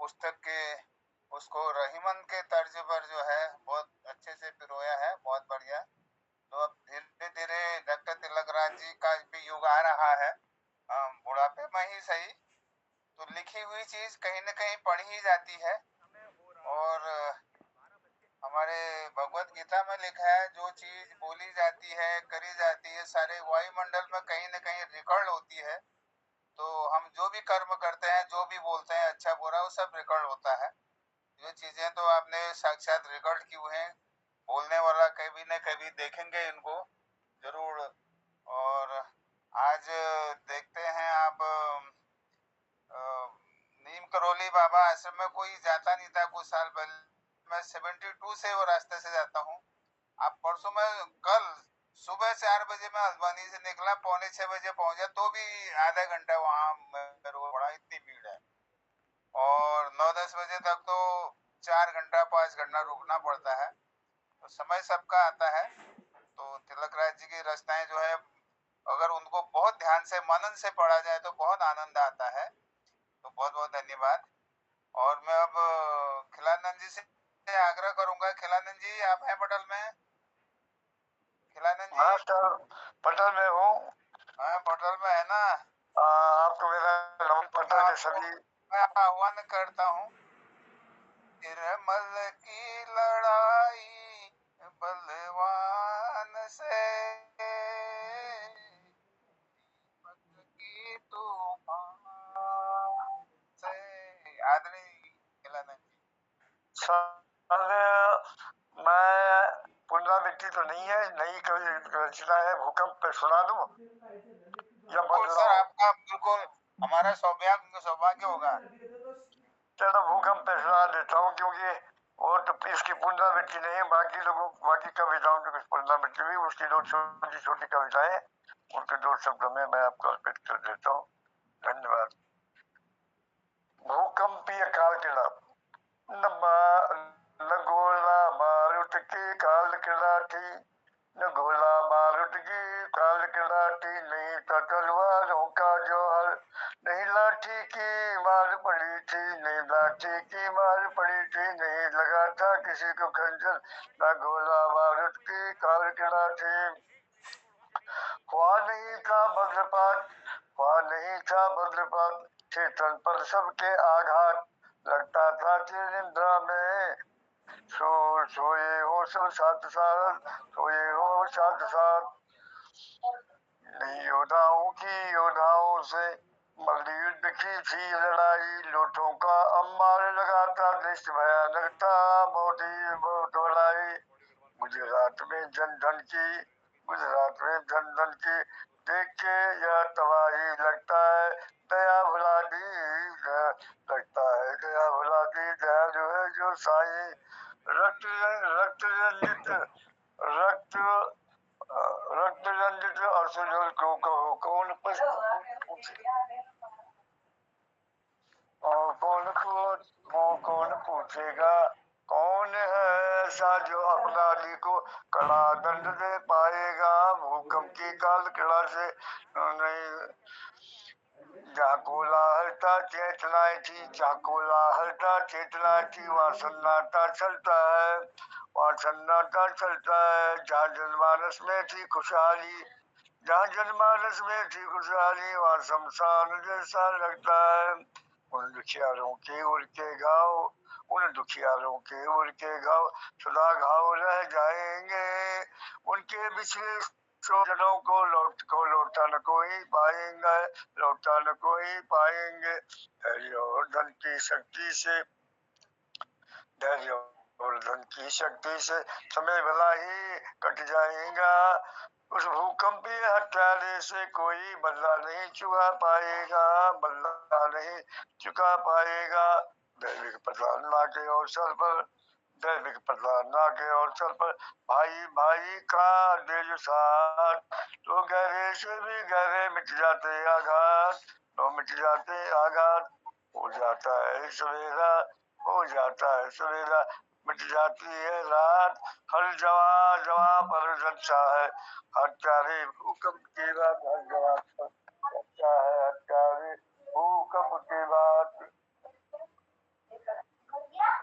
पुस्तक के उसको रहीमन के तर्ज पर जो है बहुत अच्छे से पिरोया है। बहुत बढ़िया। तो अब धीरे धीरे डॉक्टर तिलक राज जी का भी युग आ रहा है, बुढ़ापे में ही सही, तो लिखी हुई चीज कहीं न कहीं पढ़ी ही जाती है। और हमारे भगवत गीता में लिखा है, जो चीज बोली जाती है, करी जाती है, सारे वायुमंडल में कहीं न कहीं रिकॉर्ड होती है। तो हम जो भी कर्म करते हैं, जो भी बोलते हैं, अच्छा बुरा, वो सब रिकॉर्ड होता है। ये चीजें तो आपने साक्षात रिकॉर्ड की हुई हैं। बोलने वाला कभी न कभी देखेंगे इनको जरूर। और आज देखते हैं आप नीम करोली बाबा आश्रम में कोई जाता नहीं था कुछ साल पहले। मैं 72 से वो रास्ते से जाता हूँ। आप परसों में कल सुबह 4 बजे मैं हल्द्वानी से निकला, 6:45 बजे पहुंचा, तो भी आधा घंटा वहां पड़ा, इतनी भीड़ है। और 9-10 बजे तक तो 4 घंटा 5 घंटा रुकना पड़ता है। तो समय सबका आता है। तो तिलक राज जी की रचनाएं जो है, अगर उनको बहुत ध्यान से मनन से पढ़ा जाए तो बहुत आनंद आता है। तो बहुत बहुत धन्यवाद। और मैं अब खिलानंद जी से आग्रह करूंगा। खिलानंद जी आप हैं पटल में? खिलानंद जी?
हाँ सर, पटल में हूँ।
हाँ पटल में है ना?
आपको मेरा नमन पटल के सभी।
मैं आह्वान करता हूँ। निर्मल की लड़ाई बलवान से, की तूफान से। आदरणीय खिलानंद जी।
मैं पुनरावृत्ति तो नहीं है, नई कवि रचना है, भूकंप पे सुना दूं या
बिल्कुल सर, आपका बिल्कुल हमारा सौभाग्य होगा।
चलो भूकंप पे सुना देता हूँ, क्योंकि वो तो इसकी पुनरावृत्ति नहीं है। बाकी कविताओं की कुछ पुनरावृत्ति हुई, उसकी दो छोटी छोटी कविताएं, उनके 2 शब्दों में मैं आपको अर्पित कर देता हूँ। धन्यवाद। भूकंपीय काल किला। न गोला बारूद की काल किला थी, न गोला
लाठी की मार पड़ी थी, नहीं लगा था किसी को खंजर, न गोला बारूद की कारकिड़ा थी। हुआ नहीं था वज्रपात, हुआ नहीं था वज्रपात, चेतन पर सबके आघात, लगता था कि निद्रा में सोए हो सब साथ साथ, सोए हो साथ साथ। नहीं योद्धाओं की योद्धाओं से मल्ल युद्ध की थी लड़ाई, लोटों का अम्बार लगा था, दृश्य भयानक था, बहुत ही बहुत बड़ाई। गुजरात में जनधन की, गुजरात में जनधन की, देख के यह तबाही लगता है दया भुला दी, लगता है दया भुला दी, दया जो है जो साई। रक्त रक्त रंजित रक्त रक्त रंजित असुर को कहो कौन कौन पूछेगा, कौन है ऐसा जो अपना अली को कड़ा दंड दे पाएगा। भूकंप की काल किड़ा से नहीं, जहाँ कोलाहलता चेतनाएं थी, जहाँ कोलाहलता चेतनाएं थी, वहाँ सन्नाटा चलता है, वहाँ सन्नाटा चलता है। जहाँ जनमानस में थी खुशहाली, जहाँ जनमानस में थी खुशहाली, वहाँ शमशान जैसा लगता है। उन दुखियारों के उड़ के घाव, उन दुखियारों के उड़ के घाव सदा घाव रह जाएंगे, उनके पिछले जनों को लौटा न कोई पाएंगे, लौटा न कोई पाएंगे। धैर्य और धन की शक्ति से, धैर्य और धन की शक्ति से समय भला ही कट जाएगा। उस भूकंपीय हत्यारे से कोई बदला नहीं चुका पाएगा, बदला नहीं चुका पाएगा। दैविक प्रताड़ना के अवसर पर, दैविक प्रताड़ना के अवसर पर भाई भाई का दे जो साथ, तो गहरे से भी गहरे मिट जाते आघात, तो मिट जाते आघात। हो जाता है सवेरा, हो जाता है सवेरा, मिट जाती है रात। हर जवा जवा पर रक्षा है, हत्यारे भूकंप के बाद हर जवा पर रक्षा है, हत्यारे भूकंप के बाद।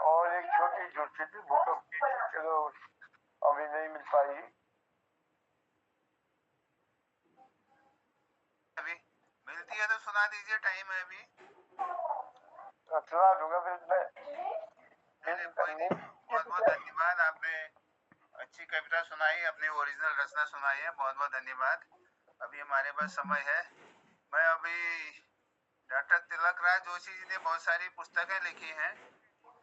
और एक छोटी जुड़ती थी भूकंप की, चलो अभी नहीं मिल पाई।
अभी मिलती है तो सुना दीजिए, टाइम है अभी।
सुना दूंगा फिर मैं।
बहुत बहुत धन्यवाद, आपने अच्छी कविता सुनाई, अपनी ओरिजिनल रचना सुनाई है, बहुत बहुत धन्यवाद। अभी हमारे पास समय है, मैं अभी डॉक्टर तिलक राज जोशी जी ने बहुत सारी पुस्तकें लिखी हैं,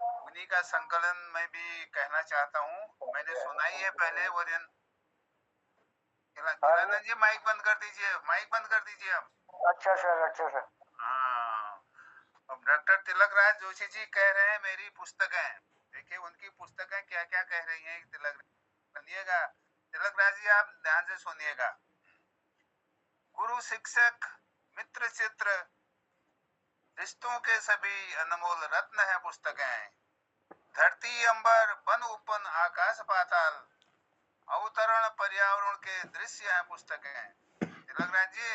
उन्हीं का संकलन मैं भी कहना चाहता हूँ। मैंने सुनाई है पहले वो दिन। किलानंद जी माइक बंद कर दीजिए, माइक बंद कर दीजिए आप।
अच्छा सर, अच्छा सर।
हाँ, अब डॉक्टर तिलक राज जोशी जी कह रहे हैं मेरी पुस्तकें, देखिए उनकी पुस्तकें क्या क्या कह रही हैं। तिलक सुनिएगा, तिलक राज जी आप ध्यान से सुनिएगा। गुरु शिक्षक मित्र चित्र रिश्तों के सभी अनमोल रत्न है पुस्तकें, धरती अंबर वन उपवन आकाश पाताल अवतरण पर्यावरण के दृश्य हैं पुस्तकें। तिलक राज जी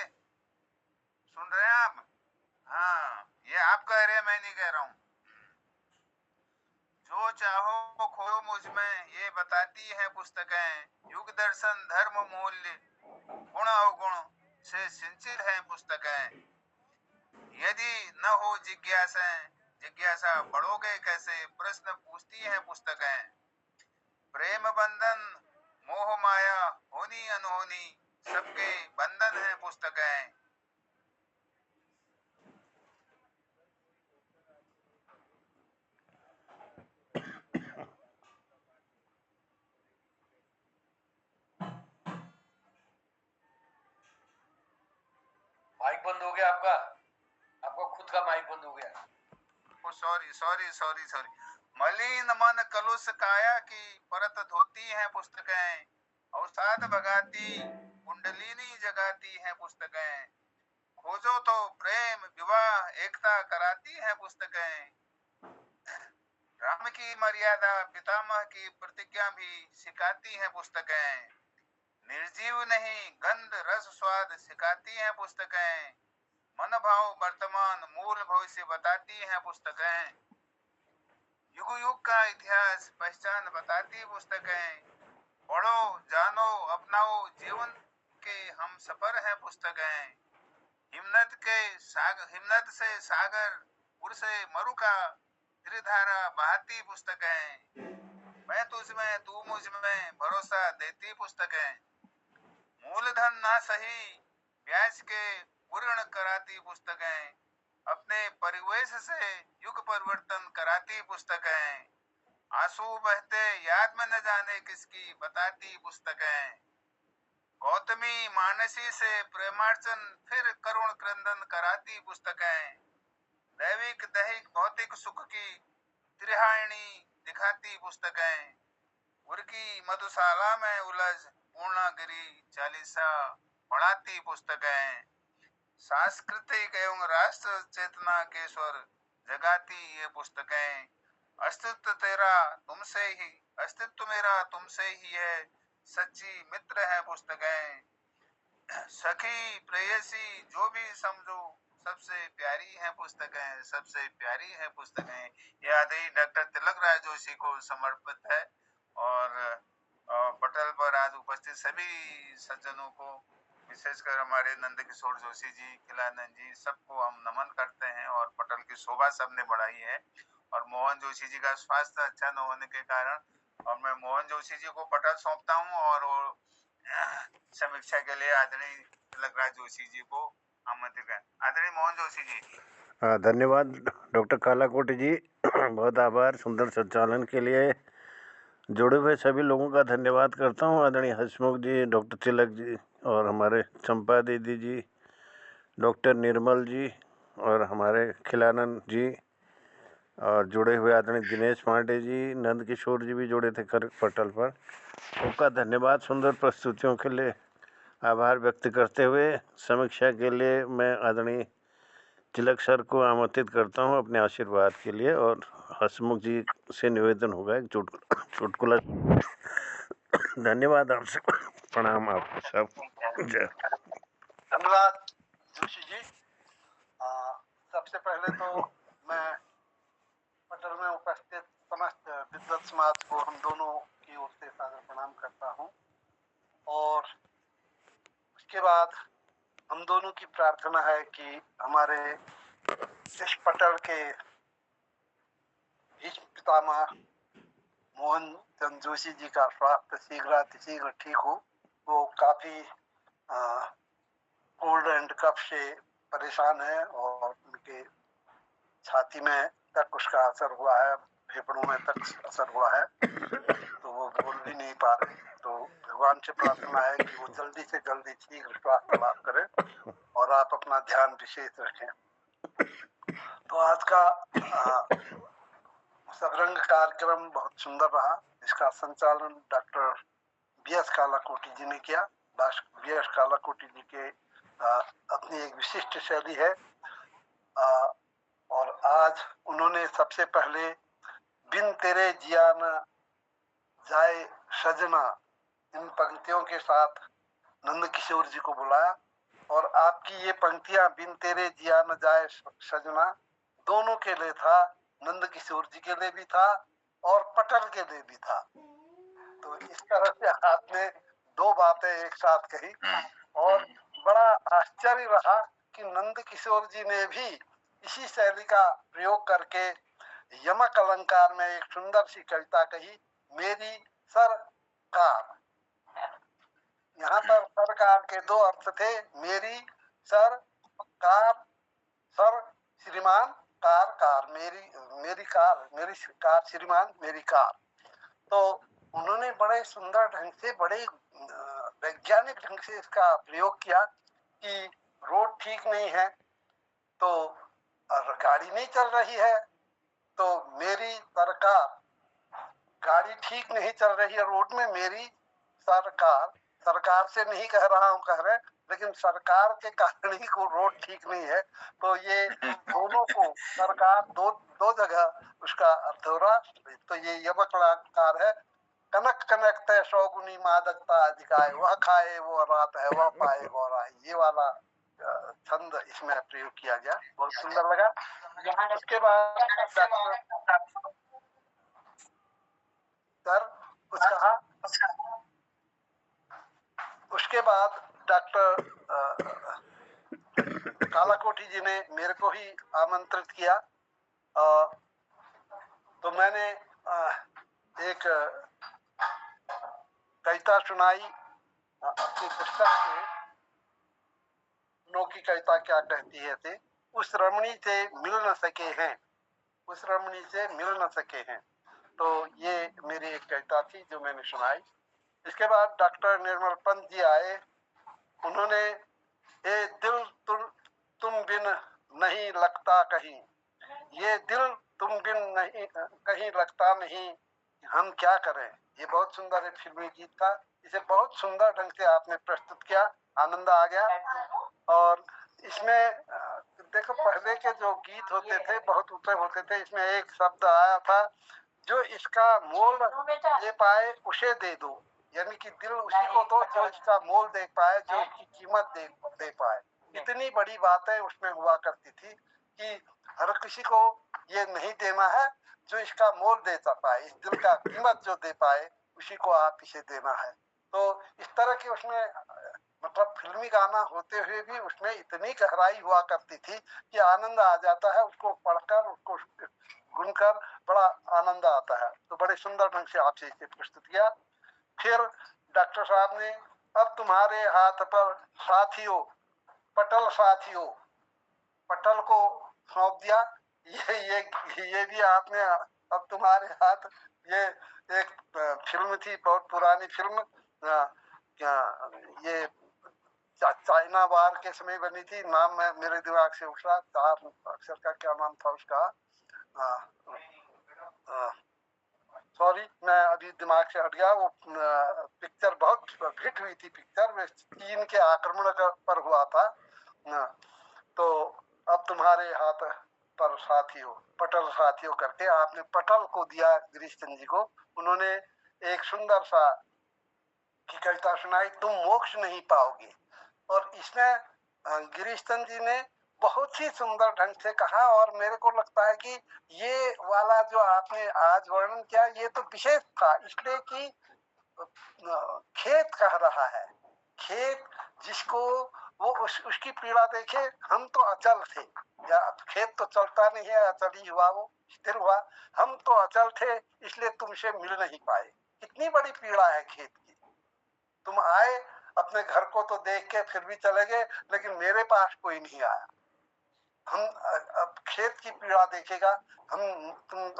सुन रहे हैं आप? हाँ, ये आप कह रहे हैं, मैं नहीं कह रहा हूँ। जो चाहो खोयो मुझ में ये बताती है पुस्तकें, युग दर्शन धर्म मूल्य गुण अवगुण से सिंचित है पुस्तकें। यदि न हो जिज्ञासा बढ़ोगे कैसे, प्रश्न पूछती है पुस्तकें। प्रेम बंधन मोह माया होनी अनहोनी सबके बंधन है पुस्तकें।
माइक बंद हो गया आपका, आपका खुद का माइक बंद हो गया।
Sorry sorry sorry sorry. मलिन मन कलुष काया की परत धोती है पुस्तकें, अवसाद भगाती कुंडलिनी जगाती है पुस्तकें। खोजो तो प्रेम विवाह एकता कराती है पुस्तकें। राम की मर्यादा पितामह की प्रतिज्ञा भी सिखाती है पुस्तकें। निर्जीव नहीं गंध रस स्वाद सिखाती है पुस्तकें। मन भाव वर्तमान मूल भविष्य बताती हैं पुस्तकें। युग युग का इतिहास पहचान बताती पुस्तकें। पढ़ो, जानो, अपनाओ, जीवन के हम सफर हैं पुस्तकें। हिम्मत से सागर, उर से मरु का त्रिधारा बहाती पुस्तकें। मैं तुझ में, तू मुझ में, भरोसा देती पुस्तकें। मूलधन ना सही, ब्याज के पूर्ण कराती पुस्तकें। अपने परिवेश से युग परिवर्तन कराती पुस्तकें। आंसू बहते याद में न जाने किसकी बताती पुस्तकें। गौतमी मानसी से प्रेमार्चन फिर करुण क्रंदन कराती पुस्तकें। दैविक दैहिक भौतिक सुख की त्रिहायणी दिखाती पुस्तकें। उर्की मधुशाला में उलझ पूर्णागिरी चालीसा पढ़ाती पुस्तकें। सांस्कृतिक एवं राष्ट्र चेतना के स्वर जगाती ये पुस्तकें। अस्तित्व तेरा तुमसे ही, अस्तित्व मेरा तुमसे ही है, सच्ची मित्र है पुस्तकें। सखी प्रेयसी जो भी समझो, सबसे प्यारी है पुस्तकें, सबसे प्यारी है पुस्तकें। ये आदि डॉक्टर तिलक राय जोशी को समर्पित है। और पटल पर आज उपस्थित सभी सज्जनों को, विशेषकर हमारे नंद किशोर जोशी जी, खिलानंद जी, सबको हम नमन करते हैं। और पटल की शोभा सबने बढ़ाई है। और मोहन जोशी जी का स्वास्थ्य अच्छा न होने के कारण और मैं मोहन जोशी जी को पटल सौंपता हूँ और वो समीक्षा के लिए आदरणीय तिलक राज जोशी जी को आमंत्रित करें। आदरणीय मोहन जोशी जी।
धन्यवाद डॉक्टर कालाकोटी जी, बहुत आभार सुंदर संचालन के लिए। जुड़े हुए सभी लोगों का धन्यवाद करता हूँ, आदरणीय हसमुख जी, डॉक्टर तिलक जी और हमारे चंपा दीदी जी, डॉक्टर निर्मल जी और हमारे खिलानंद जी, और जुड़े हुए आदरणीय दिनेश पांडे जी, नंद किशोर जी भी जुड़े थे पटल पर। उनका धन्यवाद सुंदर प्रस्तुतियों के लिए आभार व्यक्त करते हुए समीक्षा के लिए मैं आदरणीय तिलक सर को आमंत्रित करता हूं अपने आशीर्वाद के लिए। और हसमुख जी से निवेदन होगा एक चुटकुला। धन्यवाद, आपसे प्रणाम आपको सब। जय।
धन्यवाद जोशी जी। सबसे पहले तो मैं पटल में उपस्थित समस्त विद्वत समाज को हम दोनों की ओर से सादर प्रणाम करता हूं। और उसके बाद हम दोनों की प्रार्थना है कि हमारे इस पटल के भीष्म पितामह मोहन चंद जोशी जी का स्वास्थ्य शीघ्र ठीक हो। वो काफी कोल्ड एंड कफ से परेशान है और उनके छाती में तक उसका असर हुआ है, फेफड़ों में तक असर हुआ है, तो वो बोल भी नहीं पा रहे। तो भगवान से प्रार्थना है कि वो जल्दी से जल्दी शीघ्र स्वास्थ्य लाभ करें और आप अपना ध्यान विशेष रखें। तो आज का सबरंग कार्यक्रम बहुत सुंदर रहा। इसका संचालन डॉक्टर बी.एस. कालाकोटी जी ने किया। बी.एस. कालाकोटी जी के अपनी एक विशिष्ट शैली है। और आज उन्होंने सबसे पहले बिन तेरे जिया न जाए सजना, इन पंक्तियों के साथ नंद किशोर जी को बुलाया। और आपकी ये पंक्तियां बिन तेरे जिया न जाए सजना दोनों के लिए था, नंद किशोर जी के लिए भी था और पटल के लिए भी था। तो इस तरह से आपने दो बातें एक साथ कही और बड़ा आश्चर्य रहा कि नंद किशोर जी ने भी इसी शैली का प्रयोग करके यमक अलंकार में एक सुंदर सी कविता कही, मेरी सरकार। यहाँ पर सरकार के दो अर्थ थे, मेरी सरकार, सर श्रीमान, कार, मेरी कार श्रीमान, मेरी कार। तो उन्होंने बड़े सुंदर ढंग से, बड़े वैज्ञानिक ढंग से इसका प्रयोग किया कि रोड ठीक नहीं है तो गाड़ी नहीं चल रही है, तो मेरी सरकार, गाड़ी ठीक नहीं चल रही है रोड में, मेरी सरकार, सरकार से नहीं कह रहा हूँ, कह रहे, लेकिन सरकार के कारण ही को रोड ठीक नहीं है। तो ये दोनों को सरकार दो जगह उसका अर्थ हो रहा। तो ये यमक अलंकार है, कनक कनक तय सौगुनी मादकता अधिकाय, वह खाए वो रात है, वह पाए वो राय, ये वाला छंद इसमें प्रयोग किया गया, बहुत सुंदर लगा। उसके बाद उसके बाद डॉक्टर कालाकोटी जी ने मेरे को ही आमंत्रित किया। तो मैंने एक कविता सुनाई अपनी पुस्तक से, नो की कविता क्या कहती है थे, उस रमणी से मिल न सके हैं, उस रमणी से मिल न सके हैं। तो ये मेरी एक कविता थी जो मैंने सुनाई। इसके बाद डॉक्टर निर्मल पंत जी आए। उन्होंने ये दिल तुम बिन नहीं लगता कहीं, ये दिल तुम बिन नहीं कहीं लगता नहीं, हम क्या करें। ये बहुत सुंदर एक फिल्मी गीत था। इसे बहुत सुंदर ढंग से आपने प्रस्तुत किया, आनंद आ गया। और इसमें देखो पहले के जो गीत होते थे बहुत ऊंचे होते थे। इसमें एक शब्द आया था, जो इसका मोल दे पाए उसे दे दो, यानी कि दिल उसी को दो जो इसका मोल दे पाए, जो इसकी कीमत दे पाए। इतनी बड़ी बातें उसमें हुआ करती थी कि हर किसी को ये नहीं देना है जो इसका मोल दे पाए, इस दिल का कीमत जो दे पाए उसी को आप इसे देना है। तो इस तरह की उसमें मतलब फिल्मी गाना होते हुए भी उसमें इतनी गहराई हुआ करती थी कि आनंद आ जाता है उसको पढ़कर, उसको गुनकर बड़ा आनंद आता है। तो बड़े सुंदर ढंग से आपसे इसे प्रस्तुत किया। फिर डॉक्टर साहब ने अब तुम्हारे हाथ पर साथियों, पटल साथियों, पटल को सौंप दिया। ये भी आपने अब तुम्हारे हाथ, ये एक फिल्म थी, बहुत पुरानी फिल्म, ये चाइना वार के समय बनी थी। नाम मेरे दिमाग से उठा, 4 अक्षर का क्या नाम था उसका, सॉरी मैं अभी दिमाग से हट गया। वो पिक्चर बहुत हिट हुई थी पिक्चर, वे चीन के आक्रमण पर हुआ था। तो अब तुम्हारे हाथ पर साथियों, पटल साथियों करके आपने पटल को दिया गिरीश चंद जी को। उन्होंने एक सुंदर सा की कविता सुनाई, तुम मोक्ष नहीं पाओगे। और इसमें गिरीश चंद जी ने बहुत ही सुंदर ढंग से कहा। और मेरे को लगता है कि ये वाला जो आपने आज वर्णन किया ये तो विशेष था, इसलिए कि खेत कह रहा है, खेत जिसको वो उसकी पीड़ा देखे। हम तो अचल थे, या खेत तो चलता नहीं है, अचल ही हुआ, वो स्थिर हुआ। हम तो अचल थे इसलिए तुमसे मिल नहीं पाए। कितनी बड़ी पीड़ा है खेत की। तुम आए अपने घर को तो देख के फिर भी चले गए, लेकिन मेरे पास कोई नहीं आया। हम अब खेत की पीड़ा देखेगा। तुम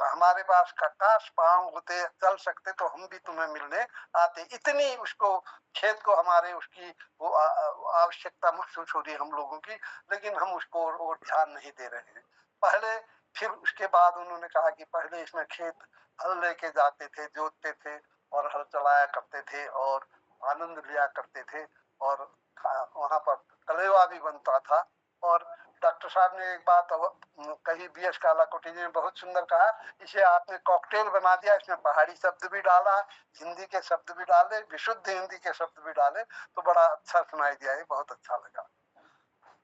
हमारे पास काश पांव होते, चल सकते तो हम भी तुम्हें मिलने आते। इतनी उसको खेत को हमारे उसकी वो आवश्यकता महसूस हो रही है हम लोगों की, लेकिन हम उसको और ध्यान नहीं दे रहे हैं। पहले फिर उसके बाद उन्होंने कहा कि पहले इसमें खेत हल लेके जाते थे, जोतते थे और हल चलाया करते थे और आनंद लिया करते थे, और वहां पर कलेवा भी बनता था। और डॉक्टर साहब ने एक बात कही, बी.एस. कालाकोटी जी ने बहुत सुंदर कहा, इसे आपने कॉकटेल बना दिया। इसमें पहाड़ी शब्द भी डाला, हिंदी के शब्द भी डाले, विशुद्ध हिंदी के शब्द भी डाले, तो बड़ा अच्छा सुनाई दिया। ये बहुत अच्छा लगा,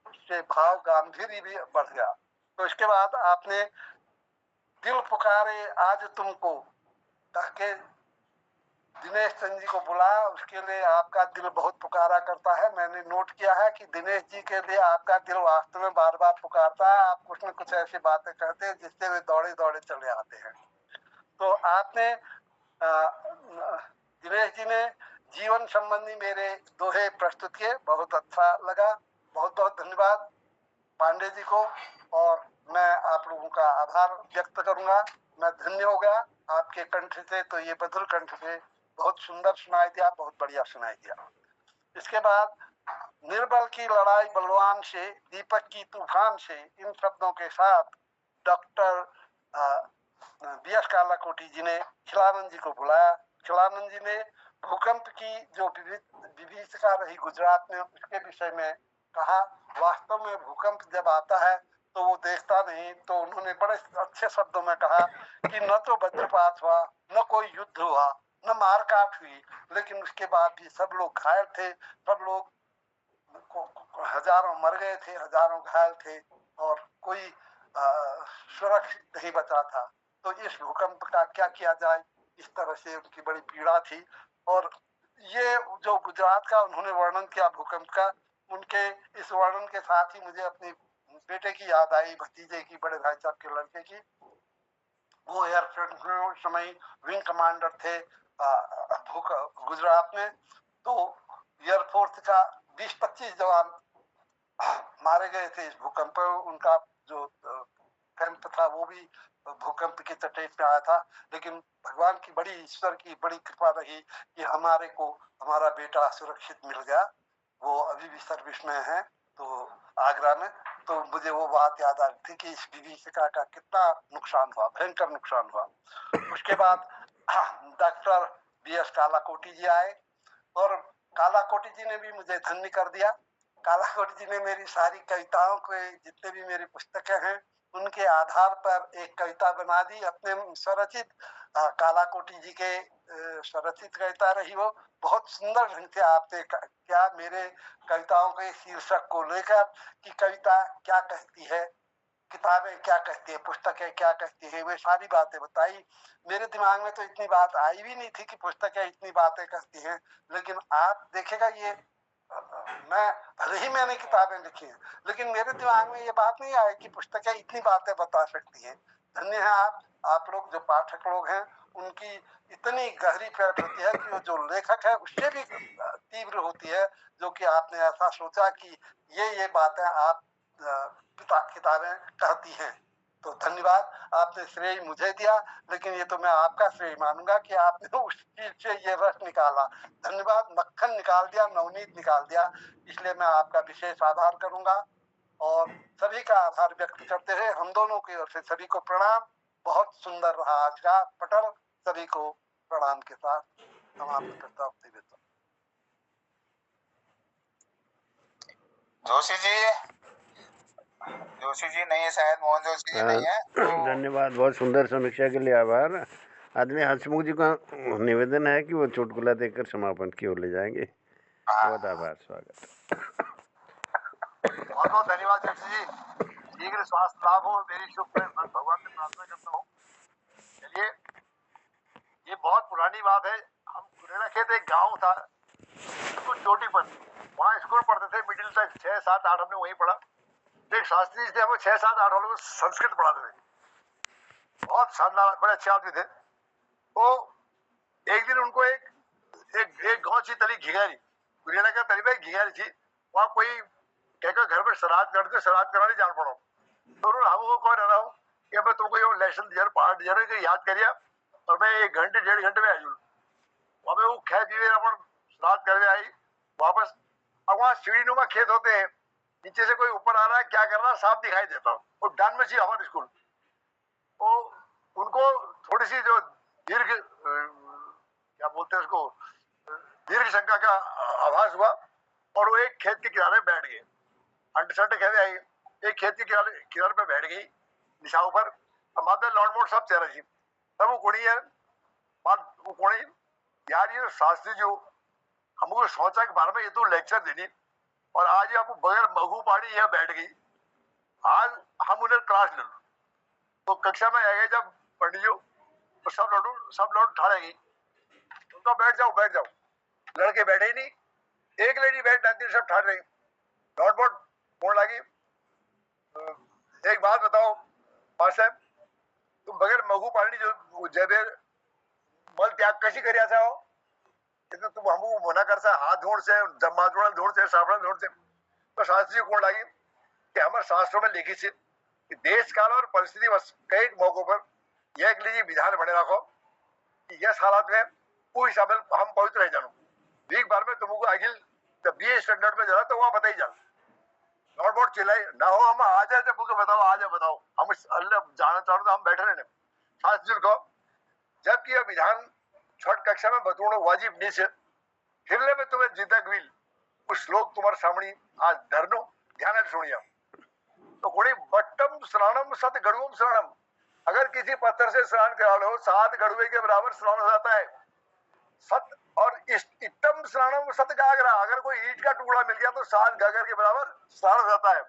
उससे भाव गांधीर्य भी बढ़ गया। तो इसके बाद आपने दिल पुकारे आज तुमको कह के दिनेश चंद जी को बुलाया। उसके लिए आपका दिल बहुत पुकारा करता है। मैंने नोट किया है कि दिनेश जी के लिए आपका दिल वास्तव में बार बार पुकारता है। आप कुछ न कुछ ऐसी बातें कहते हैं जिससे वे दौड़े दौड़े चले आते हैं। तो आपने दिनेश जी ने जीवन संबंधी मेरे दोहे प्रस्तुत किए, बहुत अच्छा लगा। बहुत बहुत धन्यवाद पांडे जी को, और मैं आप लोगों का आभार व्यक्त करूंगा। मैं धन्य हो गया आपके कंठ से। तो ये मधुर कंठ से बहुत सुंदर सुनाई दिया, बहुत बढ़िया सुनाई दिया। इसके बाद निर्बल की लड़ाई बलवान से, दीपक की तूफान से, इन शब्दों के साथ डॉक्टर बी.एस. कालाकोटी जी ने खिलानंद जी को बुलाया। खिलानंद जी ने भूकंप की जो विभीषिका रही गुजरात में, उसके विषय में कहा। वास्तव में भूकंप जब आता है तो वो देखता नहीं। तो उन्होंने बड़े अच्छे शब्दों में कहा कि न तो वज्रपात हुआ, न कोई युद्ध हुआ, न मारकाट हुई, लेकिन उसके बाद भी सब लोग घायल थे, सब लोग हजारों मर गए थे, हजारों घायल थे, और कोई सुरक्षित नहीं बचा था। तो इस भूकंप का क्या किया जाए, इस तरह से उनकी बड़ी पीड़ा थी। और ये जो गुजरात का उन्होंने वर्णन किया भूकंप का, उनके इस वर्णन के साथ ही मुझे अपने बेटे की याद आई, भतीजे की, बड़े भाई साहब के लड़के की। वो एयरफोर्स में उस समय विंग कमांडर थे गुजरात में। तो एयरफोर्स का 20-25 जवान मारे गए थे इस भूकंप में। उनका जो कैंप था वो भी भूकंप की चपेट में आया था, लेकिन भगवान की बड़ी, ईश्वर की बड़ी कृपा रही कि हमारे को हमारा बेटा सुरक्षित मिल गया। वो अभी भी सर्विस में है तो आगरा में। तो मुझे वो बात याद आ रही थी कि इस विभीषिका का कितना नुकसान हुआ, भयंकर नुकसान हुआ। उसके बाद डॉक्टर BS कालाकोटी जी आए और कालाकोटी जी ने भी मुझे धन्य कर दिया। कालाकोटी जी ने मेरी सारी कविताओं के, जितने भी मेरी पुस्तकें हैं उनके आधार पर एक कविता बना दी अपने स्वरचित। कालाकोटी जी के स्वरचित कविता रही वो, बहुत सुंदर ढंग से आपने क्या मेरे कविताओं के शीर्षक को लेकर कि कविता क्या कहती है, किताबें क्या कहती है, पुस्तकें क्या कहती है, वे सारी बातें बताई। मेरे दिमाग में तो इतनी बात आई भी नहीं थी कि पुस्तकें इतनी बातें कहती हैं, लेकिन आप देखेगा ये मैं भले ही मैंने किताबें लिखी हैं, लेकिन मेरे दिमाग में ये बात नहीं आई कि पुस्तकें इतनी बातें बता सकती हैं। धन्य है आप लोग जो पाठक लोग हैं, उनकी इतनी गहरी पकड़ होती है कि वो जो लेखक है उससे भी तीव्र होती है, जो कि आपने ऐसा सोचा कि ये बातें आप किताबें कहती हैं। तो धन्यवाद, आपने श्रेय मुझे दिया, लेकिन ये तो मैं आपका श्रेय मानूंगा कि आपने उस चीज से ये रस निकाला। धन्यवाद, मक्खन निकाल दिया, नवनीत निकाल दिया, इसलिए मैं आपका विशेष आभार करूंगा और सभी का आभार व्यक्त करते हुए हम दोनों की ओर से सभी को प्रणाम। बहुत सुंदर रहा आज का पटल, सभी को प्रणाम के साथ समाप्त करता हूँ।
जोशी जी नहीं है शायद, मोहन जोशी जी नहीं है।
धन्यवाद, बहुत सुंदर समीक्षा के लिए आभार। आदरणीय हंसमुख जी का निवेदन है कि वो चुटकुला देकर समापन की ओर ले जाएंगे। बहुत आभार, स्वागत।
बहुत बहुत धन्यवाद जोशी जी, शीघ्र स्वास्थ्य लाभ हो, मेरी शुभ भगवान से प्रार्थना करता हूँ। चलिए, ये बहुत पुरानी बात है। हम कुरेला खेत एक गांव था, बिल्कुल चोटी पर, वहाँ स्कूल पढ़ते थे, मिडिल तक 6, 7, 8 हमने वहीं पढ़ा। एक शास्त्री जी थे, हमें 6, 7, 8 वालों को संस्कृत पढ़ाते थे, बहुत शानदार, बड़े अच्छे आदमी थे। तो एक दिन उनको एक गाँव थी तली घिघारी, कुरेला का तली में घिघारी थी, वहाँ कोई कहकर घर में श्राद्ध करते, श्राद्ध कराने जान पड़ो। तो उन्होंने हमको कौन रहा हूँ कि अब तुमको ये लेसन दिया, पाठ दिया कि याद करिए, और मैं 1 घंटे 1.5 घंटे में आ जाऊँ। वहाँ पे वो खे पीवे अपन श्राद्ध करके आई वापस। अब वहाँ सीढ़ी-नुमा खेत होते हैं, नीचे से कोई ऊपर आ रहा है, क्या कर रहा है साफ दिखाई देता। और डान में थी हमारे स्कूल। तो उनको थोड़ी सी जो दीर्घ क्या बोलते हैं उसको, दीर्घ शंका का आभास हुआ और वो एक खेत के किनारे बैठ गए। अंट-शंट खेले आई, एक खेत के किनारे पे बैठ गई निशाओं पर। माता लौंड मोट सब चेहरा थी, तब वो कोणी है, वो कोणी यार ये शास्त्री जो हमको सोचा के बारे में ये तो लेक्चर देनी, और आज ये आपको बगैर महू पाड़ी यह बैठ गई। आज हम उन्हें क्लास ले लो। तो कक्षा में आएगा जब पंडित जी, तो सब लौट ठाड़े गई, उनका बैठ जाओ। लड़के बैठे ही नहीं, एक लेडी बैठ जाती, सब ठाड़ रही। लौट बोट फोन लगी, एक बात बताओ साहब, तुम बगैर महू पाड़ी जो जबे मल त्याग कशी करिया हो, तो तुम हमको मना कर सा हाथ धोड़ से, जमाजोड़ा धोड़ से, साबड़ा धोड़ से। तो शास्त्री को लगी कि हमारे शास्त्रों में लिखी थी कि देश काल और परिस्थिति कई मौकों पर यह एक लीजिए विधान बने रखो कि यह हालात में कोई शामिल हम पवित्र रह जानो। एक बार में तुमको अगिल जब BA स्टैंडर्ड में जा तो वहां बताई जाओ। नॉट बोर्ड चिल्लाई ना हो, हम आ जाए जब बताओ, आ जाए बताओ, हम अल्लाह जाना चाहो तो हम बैठे रहने। शास्त्री को जबकि यह विधान छठ कक्षा में बतौना वाजिब नहीं से, फिर ले मैं तुम्हें जिद्दा गविल कुछ श्लोक तुम्हारे सामने आज धरनो, ध्यान से सुनिए। तो कोई बट्टम स्नानम सत गड़ुम स्नानम, अगर किसी पत्थर से स्नान करा लो 7 गड़ुए के बराबर स्नान हो जाता है। सत और इतम स्नानम सत गागरा, अगर कोई ईंट का टुकड़ा मिल गया तो 7 गागर के बराबर स्नान हो जाता है।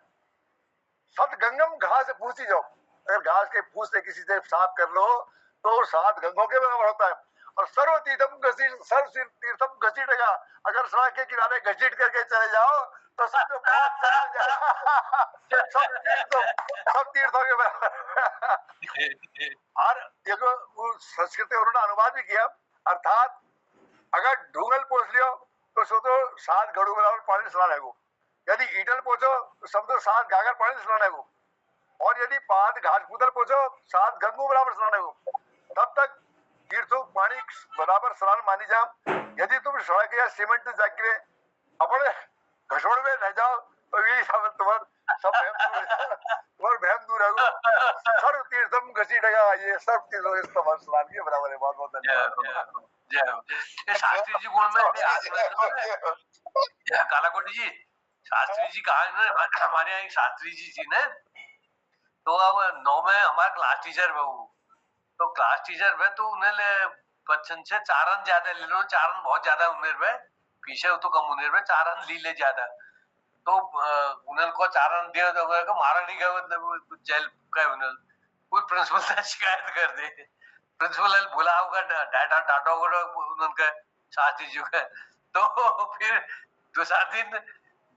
सत गंगम, घास से पूछी जाओ, अगर घास के पूछ से किसी से साफ कर लो तो 7 गंगों के बराबर होता है। और सर्व तीर्थम घसीटेगा। अगर सड़क के किनारे घसीट करके चले जाओ तो समझो बहुत सब तीर्थों के बराबर। और देखो संस्कृत में उन्होंने अनुवाद भी किया, अर्थात अगर ढूंगल पोछ लियो तो सोचो 7 घड़ू बराबर पानी स्नान है वो, यदि ईटल पोछो तो समझो 7 गागर पानी स्नान है वो, और यदि 5 घास फूदल पोछो 7 गंगू बराबर स्नान है वो। तब तक तीर्थों पानी बराबर स्नान मानी जा। यदि तुम सड़क या सीमेंट जाके अपने घसोड़ में रह जाओ तो यही तुम्हार सब भैम दूर है। सर्व तीर्थम घसीटेगा, ये सब तीर्थों स्नान के बराबर है। बहुत बहुत धन्यवाद।
शास्त्री जी गुण में कालाकोटी जी, शास्त्री जी कहा है हमारे यहाँ शास्त्री जी ने, तो अब 9 में हमारा क्लास टीचर है वो, तो क्लास टीचर में तो उन्हें बच्चन से चारण ज्यादा ले लो, चारण बहुत ज्यादा उम्र में, पीछे तो कम उम्र में चारण ले ज्यादा, तो उन्हें को चारण दिया तो उन्हें को मारा नहीं गया, जेल का उन्हें कोई प्रिंसिपल से शिकायत कर दे, प्रिंसिपल बुला होगा डाटा होगा उनका शास्त्री जी का, तो फिर दूसरा दिन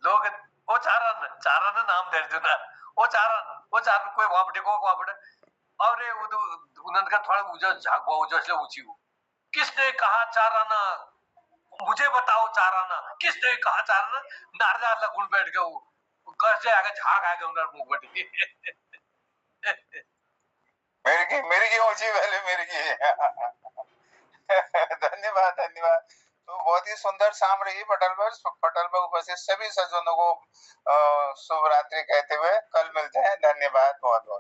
लोग वो चारण नाम दे देना, वो चारण कोई वापटे को वापटे, और वो तो उन्होंने का थोड़ा उजस ले ऊंची हो, किसने कहा चाराना, मुझे बताओ चाराना, किसने कहा चाराना, नारदा लगुन बैठ गया वो घर से आगे झाग आ गया उनका मुंह बटी।
मेरी की ऊंची पहले मेरी की। धन्यवाद धन्यवाद। तो बहुत ही सुंदर शाम रही पटल पर उपस्थित सभी सज्जनों को शुभ रात्रि कहते हुए कल मिलते हैं। धन्यवाद बहुत बहुत।